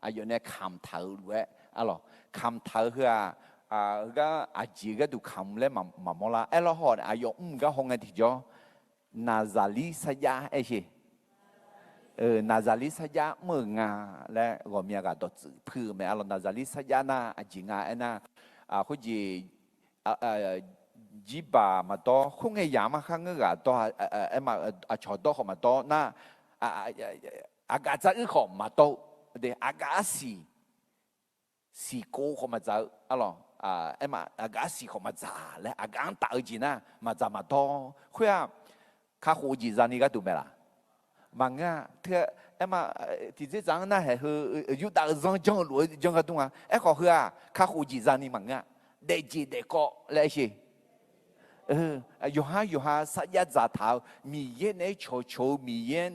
[SPEAKER 2] อายุเนี่ยคำเท่าด้วยอะไรคำเท่าคือก็อาจีก็ดูคำเลยมาโมลาแล้วหอดอายุก็ห้องไงที่จอนาซาลิสยาไอ้สินาซาลิสยาเมืองและก็มีการตัดพื้นแม้เรานาซาลิสยาน่ะอาจีไงน่ะเขาจีบมาต่อคงไงยามาข้างเงาต่อมาชอต่อเขามาต่อน่ะอากาศจะอึเขามาต่อเดี๋ยวอากาศสีโก้เขามาจะอะไรมาอากาศสีเขามาจะและอากาศตาจีน่ะมาจะมาต่อคุยข้าหูจีจานี่ก็ดูไหมล่ะมังเธอมาที่จะจังน่ะเหรออยู่ตาจังจังรวยจังก็ตรงขอคือข้าหูจีจานี่มังเด็กจีเด็กก็เลยสิอยู่หาสัญญาจ่าเท้ามีเย็นโชมีเย็น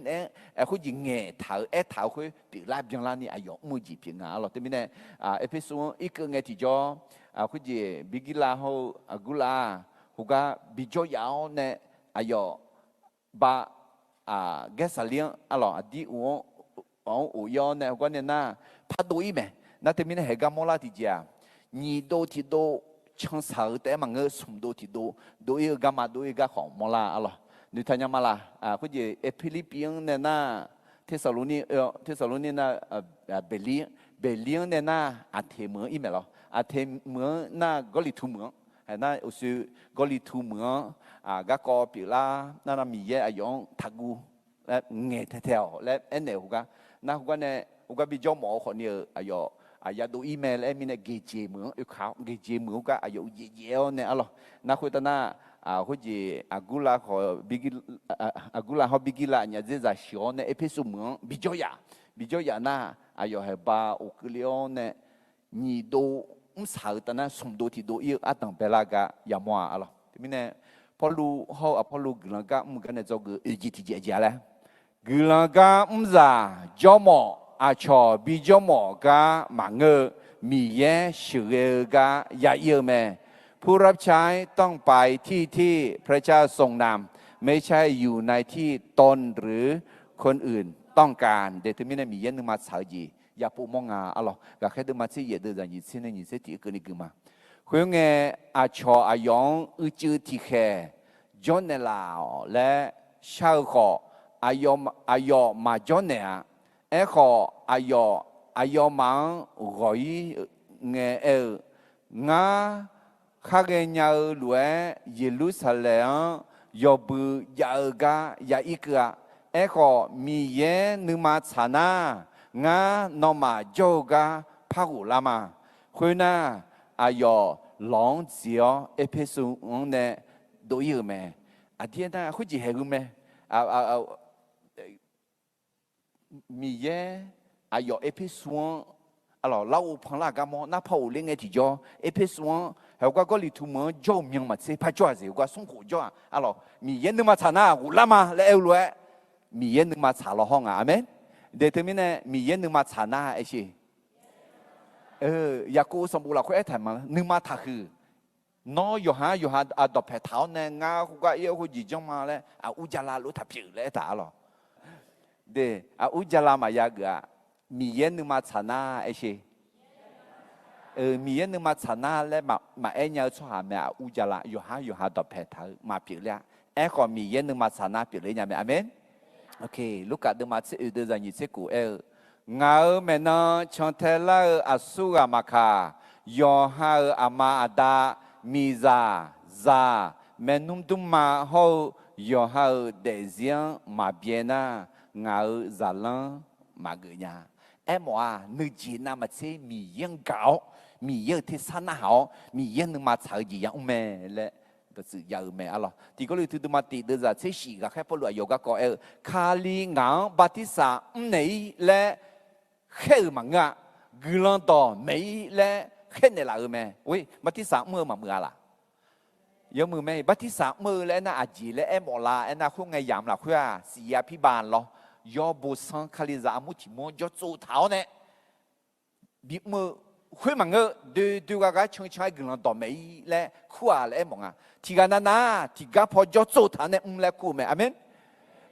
[SPEAKER 2] เขาจะเงยเท้าเท้าเขาปีลาบยังลานี่อายุมือจีเพียงหรอแต่ไม่เนี่ยเอพิโซดอีกเงยที่จ่อเขาจะบิกิลาเขากุลาเขาก็บิจอยาวเนี่ยอายุบาแกสเลียงอะไรดีอุยอนเนี่ยก็เนี่ยน่าพัดดูอีไหมนั่นแต่ไม่เนี่ยเหตุการณ์มอลาที่เจ้านี่โดที่โดช่างสาวแต่มันก็สมโดที่โดอีกมาโดอีกของมอลาอะไรดูทันยังมาละเขาจะฟิลิปปินส์เนี่ยน่าเทสโลนีน่าเบลีเนี่ยน่าอาเทเมืองอีไหมล่ะอาเทเมืองน่ากอลิทูเมืองน่าอุสุกอลิทูเมืองก็กอปีละนั่นมีเยอะอย่างทักูและเงี้ยเท่าและเนี่ยหัวก็น่าหัวเนี่ยหัวก็บิจอมอคนเนี่ยอย่าดูอีเมลมีเนี่ยเกจิเมืองเขาเกจิเมืองก็อายุเยอะเนี่ยอะไรน่าคุยตอนน่ะเขาจะอากุลาเขาบิกิลาเนี่ยจะชวนเนี่ยเอพิสุเมืองบิจอยน่ะอายุให้บ้าอุกเลียนเนี่ยนี่ดูสาวตอนนั้นสมดูที่ดูอีอัตตังเปล่าก็อย่ามัวอะไรมีเนี่ยพอรู้เขาพอรู้กันก็มันก็เนี่ยจะก็จีที่เจ้าเลย cứ là cả già cho mỏ cho bị cho mỏ cả mà ngơมีแย่ชื่อกะยาเยอะแม่ผู้รับใช้ต้องไปที่พระเจ้าทรงนำไม่ใช่อยู่ในที่ตนหรือคนอื่นต้องการเดี๋ยวถึงไม่ได้มีเย็นนึงมาสาวจีอย่าปูมองงาอ๋อก็แค่เดินมาที่เยอะเดินจากยี่สิบเนี่ยยี่สิบที่เกินนี่คือมาคุยงเงอาชออายองจื้อที่แค่จนในลาวและชาวขออายอมาจนเนี่ยขออายอมังรอยเงงาข้าเงียหลวเยรูซาเล็มยอบือยาเอกายาอีกะขอมีเยนึมาชนางานอมาโจกาพาหุลามาคุยน่าอายอหลงเสียเอเพซุงเนี่ยดูอยู่ไหมอาทิตย์น่ะคุยจีเห็นไหมมีเยอายอเอเพซุงalors là où prend la gamme n'a pas où les étudiants et puis souvent quand les tout monde jo mieux mais c'est pas choisi quoi son coup jo alors mi yen ma chana ou lama le eulwe mi yen ma chala hong amen déterminer mi yen ma chana echi ya ko som bula ko etan ma nu ma tha khu no yo ha adop phe thao ne nga ku ka ye ku ji jong ma le a u jala lu tha pyu le ta lo de a u jala ma ya gaมีเย็นนึงมาชนะไอ้ชีมีเย็นนึงมาชนะแล้วมาเอ็นยาชอบแม่อุจจาระอยู่หาดอกแผลท้ามาเปลี่ยนแล้วก็มีเย็นนึงมาชนะเปลี่ยนเลยยังไงอเมนโอเคลูกกาเดินมาเดินจากยี่สิบกูเงาแม่นอชอนเทลาอาสุอามาคายอฮาอามาอาดามีซาแม่นุ่มตุ้มมาโฮยอฮาเดเซียนมาเบียนาเงาซาลังมาเกียว่านึกจีน่ามาเช่มีเยังเก่ามีเยอะที่สั้นหามีเยังนึกมาเฉยยังแม่และก็สื่อยาวแม่อะไรที่ก็เลยถือมาติดเดือดเช่สี่ก็แค่พอรู้อยู่ก็คาลีงางบัติสาไม่และแค่มังอ่ะกุลันต่อไม่และแค่เนี่ยละแม่โอ้ยบัติสาเมื่อมาเมื่อละเยอะมือแม่บัติสาเมื่อและน่าอาจีและหมอลาน่าคุ้งไงยามละคุ้งเสียพิบาลหรอยอบุษคาลิซามุติโมยอจูเท้าเนี่ยบิมือคุยมังเอดูกะชงชายกลันต่อไม่และขั้วและมองอ่ะที่กันนาที่กะพอยอจูเท้าเนี่ยและคู่แม่อเมน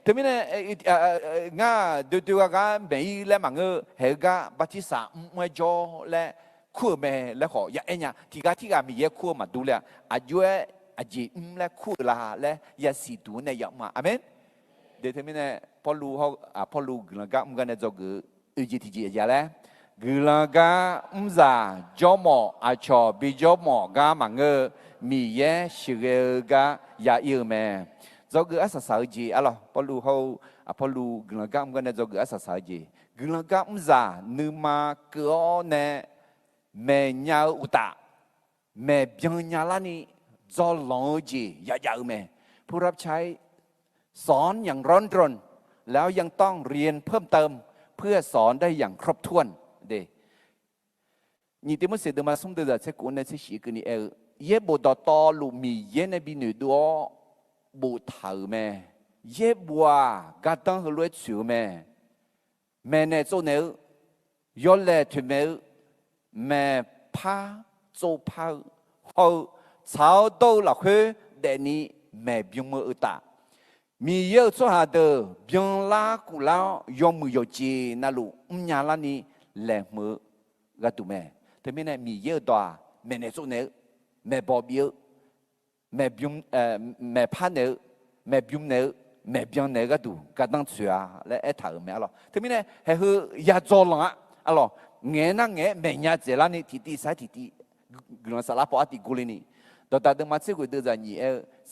[SPEAKER 2] แต่ไม่เนี่ยง่าดูกะไม่และมังเอเฮกะบัติสาไม่จอและคู่แม่และขออย่าเอ็นยาที่กะมีเยอะคู่มาดูเลยอายุอาจีและคู่ละและอย่าสีดูเนี่ยอย่ามาอเมนเดี๋ยวทีนี้พอรู้เขาพอรู้กลางก็มันจะก็อุจิตอะไรกลางก็จะจอมอาชอบิจอมก็มังมีเยชื่อก็ยาเยอะแม่จะก็อาศัยสาวจีอะไรพอรู้เขาพอรู้กลางก็มันจะก็อาศัยสาวจีกลางก็จะนึกมาเกี่ยวเนี่ยแม่ยาอุตาแม่เบียงยาลานี่จะลองจียาแม่ผู้รับใช้สอนอย่างร้อนรนแล้วยังต้องเรียนเพิ่มเติมเพื่อสอนได้อย่างครบถ้วนเดนี่ที่มันเสด็จมาสมเด็จเจ้าคุณในที่สี่คือนี่เย่บุตรต่อลูมีเย่ในบินุดัวบุตรแม่เย่บัวกัดตั้งหัวเฉียวแม่ในโซเนยอลเล่ถึงแม่พาโซพาเอาชาวโตหลักคือเดนี่แม่บิงมืออุตามีเยอะสุดาเดเบียงลากุลายอมมือยจีนั่นลูญาลานี่แหลมมือกระตุ้มแม่แต่ไม่แน่มีเยอะตัวแม่ในสุดเนี่ยแม่บอบเยอะแม่บิงแม่พันเนี่ยแม่บิงเนี่ยแม่เบียงเนี่ยกระตุ้กระตั้งเสือและถามแม่อะไรแต่ไม่แน่ให้คือยาจอลงอ่ะอะไรเงี้ยนั่งเงี้ยแม่ยาเจลานี่ที่สายที่กลุ่มสารพัดที่กุลินี่ตัวตาเดิมมาเชื่อกูเดินจากนี่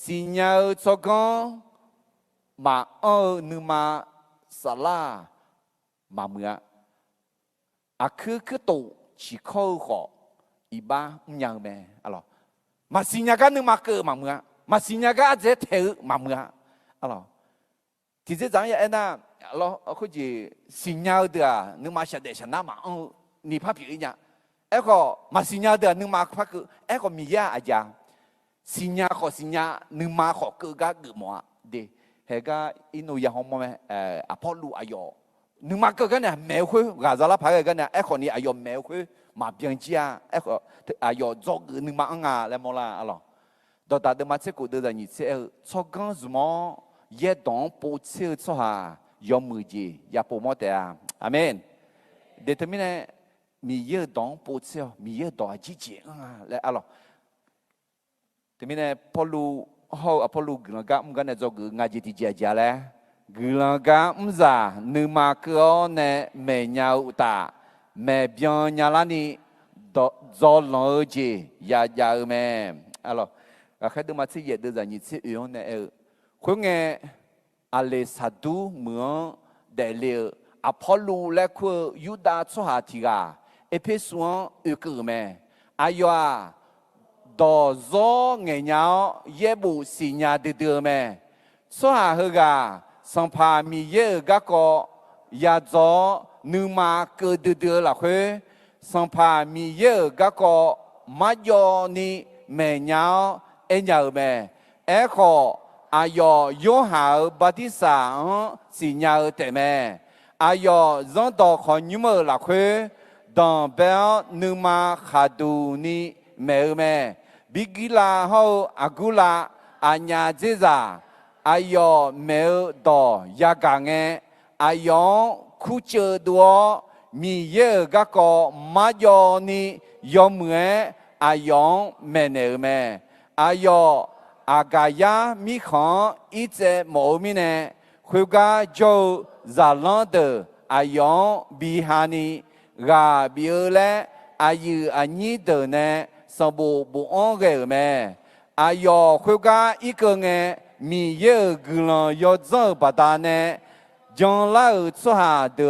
[SPEAKER 2] สิญญาจอกมานึมาสลามาเมื่อคือตัวชิโก้ขออีบ้าอย่างแม่อะไรมาสิญญากันนึมาเกิดมาเมื่อมาสิญญากันจะเทมาเมื่ออะไรที่จะจังอย่างนั้นเราคุยสิญญาเดียนึมาเสด็จชนะมานี่พระพิจารณาก็มาสิญญาเดียนึมาพระคือก็มียาอาจารย์สิญญาขอสิญญานึมาขอเกิดก็เกิดหมดเด hệ cái inu ya homo me Apollo ayo nhưng mà cái này mèo khui gà ra lá phải cái này con này ayo mèo khui mà biến chia ayo dog nhưng mà anh à lại mua là alo đó ta được mà sẽ cố được như thế cho con gì mà ye đón bố chiếu cho ha yom mười gì ya bố mất à amen để thế mình mi ye đón bố chiếu mi ye đón gì gì à lại alo thế mình Apollo hậu Apollo cái này do cái ngay gì thì giờ lại gương ra nếu mà cứ này mẹ nhau ta mẹ biếng nhà là ni do lo gì ya mẹ alo cái đó mà sẽ dễ được ra như thế yếu này khối nghe Alessandro mượn để liệu Apollo lại cứ Juda cho hà thì cả Ephesus ở cửa mẹ ayo đó do ngày nhau ye bu xì nhà được mẹ cho hà hơi cả sang pha mi ye ga ko ya zo nu ma ke de la kwe sang pha mi ye ga ko ma yo ni me nya e nya me e ko ayo yo ha batisa si nya te me ayo zon do kho nyu mo la kwe dans bel nu ma khadu ni me bigila ho agula anya jeza ayo mèo đỏ ya gang nghe ayo khu chơi đua mi ye ga ko ma yo ni yo mue ayo mẹ nè mẹ ayo agaya mi khan ít mồ mi nè khu ga jo za lan de ayo bihani ga biole ayu ani de nè sao bộ on ge mẹ ayo khu ga ít cơ nghe mi ye gulon yo zo bada ne jong la cho ha de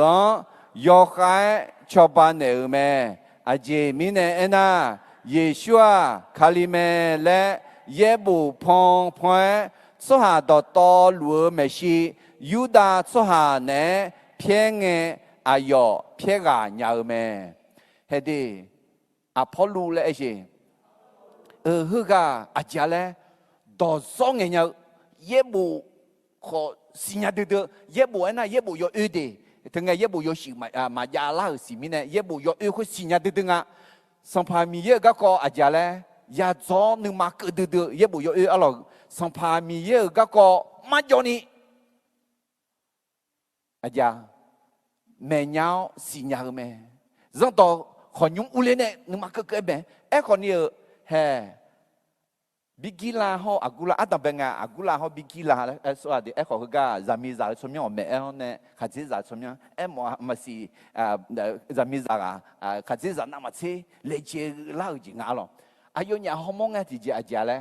[SPEAKER 2] yo khai cho ba ne me a je mi ne ena yeshua kalime le ye bu phong phoi cho ha do to lu me shi yuda cho ha ne phie nge ayo phie ga nya me he di Apollo le je hu ga a ja le do so nge nya ye bu ko sinya de ye bu na ye bu yo de tenga ye bu yo shi ma ya la si mi ne ye bu yo ko sinya de nga sang pa mi ye ga ko aja le ya zo nu ma ke de ye bu yo alo sang pa mi ye ga ko ma yo ni aja me nyao sinya me zong to ko nyung u le ne nu ma ke be e ko ni he bigila ho agula atabenga agula ho bigila so ade e ko ga zamiza so mi o me e ne khaziza so mi e mo masi zamiza ga khaziza na ma che le che la ji nga lo ayo nya ho mo nga ti ji aja le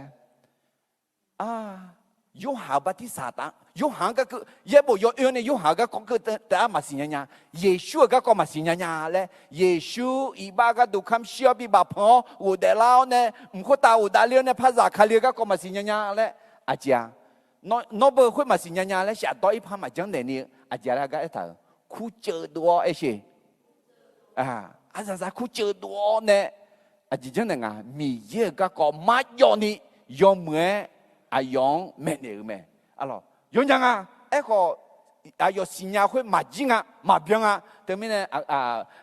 [SPEAKER 2] yo ha ba ti sa ta yo ha ga ye bo yo ne yo ha ga ko ke ta ma si nya Yesu ga ko ma si nya le Yesu i ba ga du kham shio bi ba pho wo de lao ne mko ta wo da le ne pha za kha le ga ko ma si nya le a jia no bo khoi ma si nya le sha do i pha ma jang de ni a jia la ga e ta khu che do e she a za khu che do ne a ji jang de nga mi ye ga ko ma yo ni yo mwe ayong mẹ nè mẹ alo yong chăng eko ayo sinya khui ma jinga ma byanga temine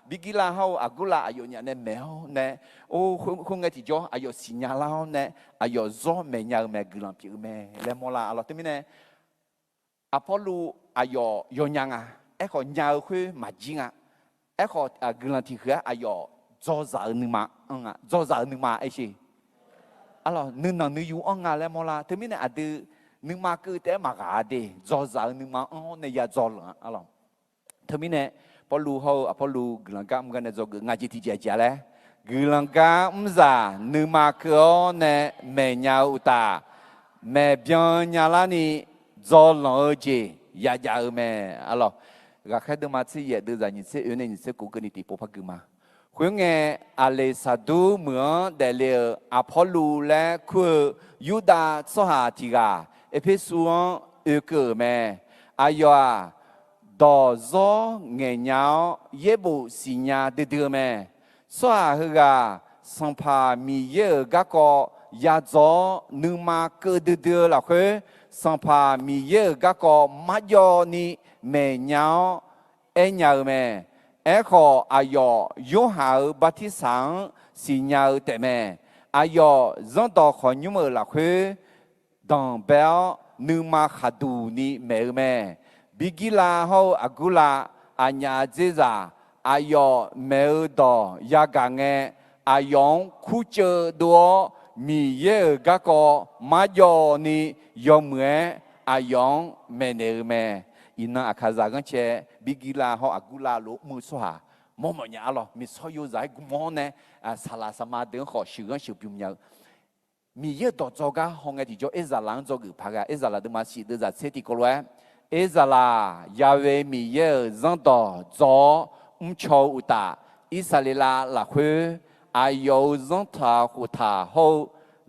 [SPEAKER 2] bigila hau agula ayo nya ne meo ne o khung ti jo ayo sinya lao ne ayo zo me nya me gulam pi me le mola alo temine Apollo ayo yonyanga eko nya khui ma jinga eko gulam ti khia ayo zo za ni ma zo za ni ma ai chi alo nương nang nương yu ông ngà le mola thế mình adu nương ma cứ thế mà gà đi do giờ nương ma ông này ya do了alo thế mình Apollo ho Apollo glang cam gan do ngà chỉ thì chia le glang cam za nương ma cứ ông này mẹ nhau ta mẹ biang nhà la ni do lo gì ya mẹ alo gà khai được mà chỉ ya được ra như thế này như thế cũng cái này thì bố phát cứ mà khuyên nghe Alessandro mượn để liệu Apollo là khu Juda cho hà thì cả Ephesus ở cửa mẹ ayo đó do ngày nhau ye bu xì nhà đưa mẹ cho hà hư cả sang pha mi ye gác co ya do nương ma cơ đưa là khuyên สัมภามีเยอะก็มาโยนี่แม่เนาเอ็นยาวแม่ขออายอยหาบัติสังสิญาแต่แม่อายจังต่อขอยุ่งมือละคือดังเบลนึกมาขัดูนี่แม่บิกิลาเฮาอากุลาอัญญาเจจาอายแม่ดอยากางเงอายองคูเจอดัวมีเยอะก็มาโยนี่ยอมเหมืออายองแม่เนแม่อินาอาคาซากันเชบิกิลาเฮาอากุลาโลมือสวามอมญาลอมีซอยใจกุมอนเนสาลาสมาเดินขอชื่อชื่อพิมพ์มีเยอะต่อจอกะห้องไอที่จอเอซาลังจอกุพากะเอซาลาเดมาสีเดจะเซติโกลเวเอซาลายาเวมีเยอะจังต่อจอชออุตาอิสราเอลละคุอายุจังทาหุตาโฮ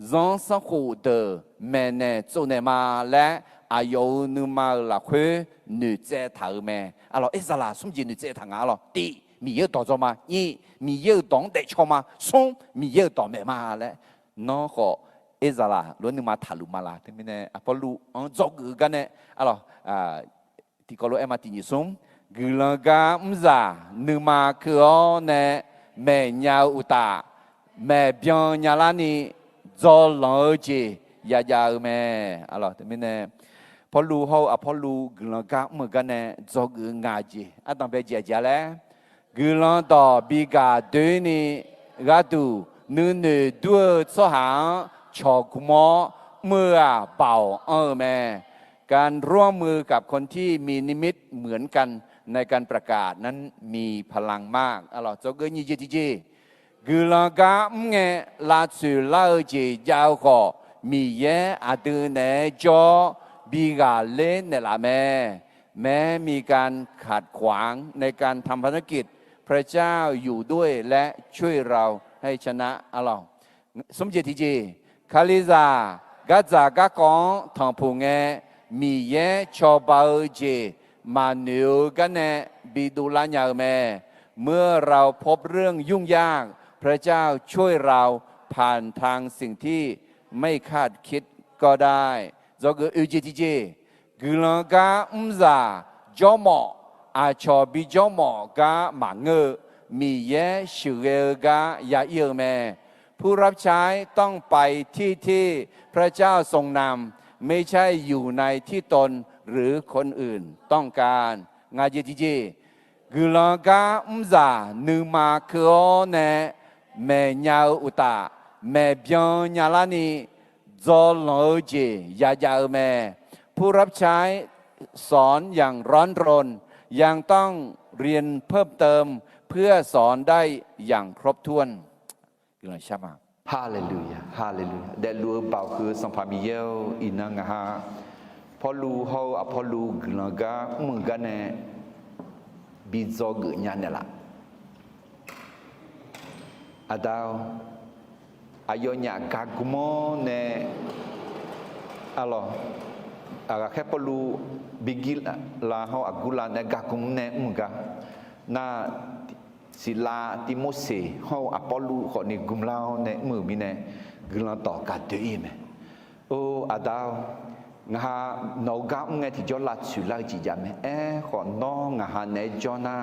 [SPEAKER 2] จังสังหูเดแม่เนโจเนมาและอายุนึมาละคุ女เจถาแม่alorsเอซาลาสมจี女เจถางalors第มีเยอะต่อจอมาอีมีเยอะตองเดชอมาสงมีเยอะต่อแม่มาและน้องก็เอซาลาล้วนนึมาถาลุมาลาที่มีเนี่ยพอลูจอกกันเนี่ยalorsที่ก็รู้เอ็มมาตินิสมกุลกามซานึมาคือเนี่ยแม่ยาอุตาแม่เบียนยาลานีจอลอจียายาแม่alorsที่มีเนี่ยพอลูเขาพอลูกุลกาเหมือนกันเนี่ยจอกงาจีต้องไปเจียจ้าแล้วกุลต่อบิกาเดนี่ก็ดูนูด้วยสหางชอกุมอเมื่อเป่าแม่การร่วมมือกับคนที่มีนิมิตเหมือนกันในการประกาศนั้นมีพลังมากalors cho cái như gì cứ là cả nghe là sự lao chỉ giao khó mi ye à từ này cho bị gà lên này làแม้มีการขัดขวางในการทำภารกิจพระเจ้าอยู่ด้วยและช่วยเราให้ชนะalorsสมเจติจีคาลิซากัจจากะกองทองพูงมีเยชอบาเจมานิวกันเนบิดูลาญาแม่เมื่อเราพบเรื่องยุ่งยากพระเจ้าช่วยเราผ่านทางสิ่งที่ไม่คาดคิดก็ได้จอกอุจิติเจกุลกาซาจอมอาชอบิจอมกาหมังมีเยชื่อกายาเยแม่ผู้รับใช้ต้องไปที่พระเจ้าทรงนำไม่ใช่อยู่ในที่ตนหรือคนอื่นต้องการงาเจติเจกุลกาซานึมาคือเนแม่ยาอุตาแม่เบียนยาลานีจอลอเจยายาแม่ผู้รับใช้สอนอย่างร้อนรนยังต้องเรียนเพิ่มเติมเพื่อสอนได้อย่างครบถ้วนกุลชามาฮาเลลูยาฮาเลลูยาเดลูเบาคือสัมภามีเยลอินังฮาพอลูเฮาพอลูกุลกามึงกันเนบิจอกญาเนละอาดาวอายุญากากุโมเนalorsแค่พอลูบิกิลาเฮาอากุลาเนกากุมเนมึงกะน่าศิลาติโมเสเฮาอปอลูขอนี่กุมลาวเนมือมีเนกุลาต่อกาเตอีเมโออาดาวงาโนกาเงที่จอลาสุลาจิจามขอน้องงาเนจอนา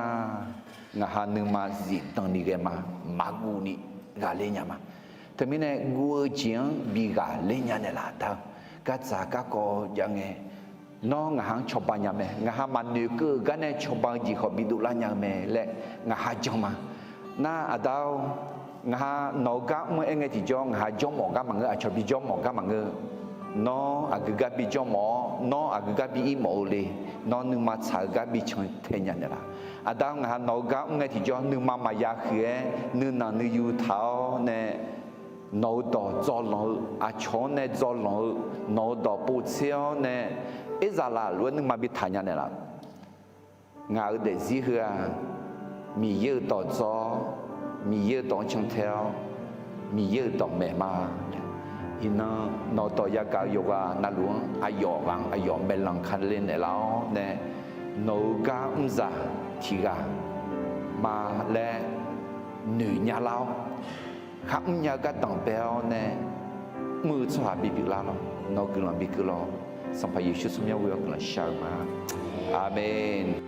[SPEAKER 2] งานึมาจิตังนิเกมากูนี่กาเลญามาแต่มีเนกัวเจียงบีกาเลญาเนลาตากาจากาก็ยังไงน้องหางชอบยังไงงามันนึกกันเนชอบจีขบิดุลายังไงและงาจงมาน่าอาดาวงาโนกาเมื่อไงที่จงงาจงหมอกามังเออชอบบิจงหมอกามังเออน้องอากุกาบิจงหมอน้องอากุกาบิอีโมเลยน้องนึกมาสากาบิชงเทียนเนี่ยละอาดาวงาโนกาเมื่อที่จงนึกมามายาเขียนึกนั่งนึกยูเท้าเนี่ยโนดอจอลอาชอนเนี่ยจอลโนดอปูเซียวเนี่ยเอซาลาล้วนนึกมาบิทานเนี่ยละงาเดซิเฮือมีเยอะต่อจอมีเยอะต่อชงเทลมีเยอะต่อแม่มาอินะนอต่อยากาโยกานาหลวงอายอวังอายอเมลังคันเล่นเนี่ยแล้วเนี่ยโนกาอุซาทีกามาและหนึ่งยาเราขับยากาต่างเปลเนี่ยมือสวาบิบิลาเราโนกุลังบิกุลอ sampai Yesus semua will kena syar ma. Amin.